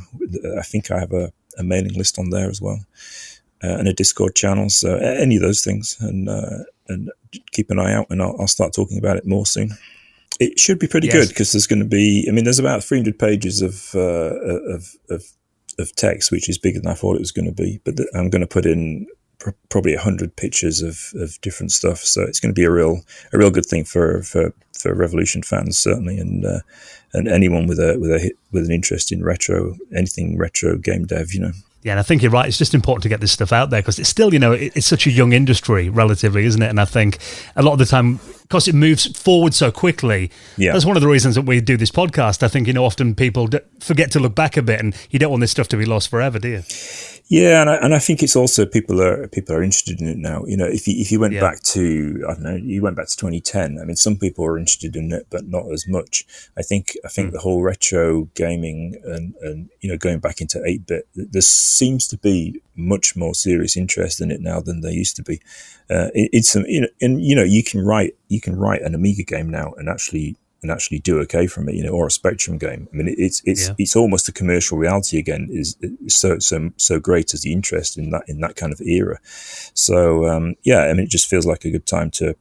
I think I have a mailing list on there as well. and a Discord channel. So any of those things, and keep an eye out, and I'll start talking about it more soon. It should be pretty good because there's going to be. I mean, there's about 300 pages of text, which is bigger than I thought it was going to be. But I'm going to put in probably 100 pictures of different stuff. So it's going to be a real good thing for Revolution fans, certainly, and anyone with an interest in anything retro game dev, Yeah, and I think you're right. It's just important to get this stuff out there because it's still, it's such a young industry relatively, isn't it? And I think a lot of the time, because it moves forward so quickly, that's one of the reasons that we do this podcast. I think, often people forget to look back a bit, and you don't want this stuff to be lost forever, do you? Yeah, and I think it's also people are interested in it now. If you went back to, I don't know, you went back to 2010. I mean, some people are interested in it, but not as much. I think the whole retro gaming and going back into 8-bit, there seems to be much more serious interest in it now than there used to be. It's you can write an Amiga game now and actually do okay from it, or a Spectrum game. I mean, it's almost a commercial reality again. Is so great as the interest in that kind of era. So I mean, it just feels like a good time to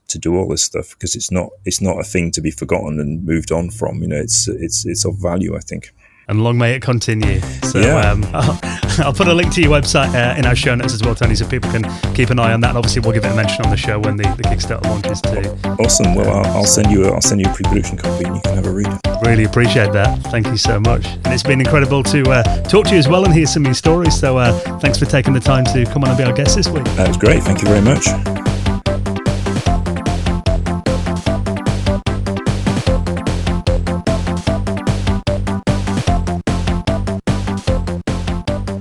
do all this stuff because it's not a thing to be forgotten and moved on from. It's of value, I think. And long may it continue. So I'll put a link to your website in our show notes as well, Tony, so people can keep an eye on that. And obviously, we'll give it a mention on the show when the Kickstarter launches too. Awesome. Well, I'll send you a pre-production copy, and you can have a read. Really appreciate that. Thank you so much. And it's been incredible to talk to you as well and hear some of your stories. So thanks for taking the time to come on and be our guest this week. That was great. Thank you very much.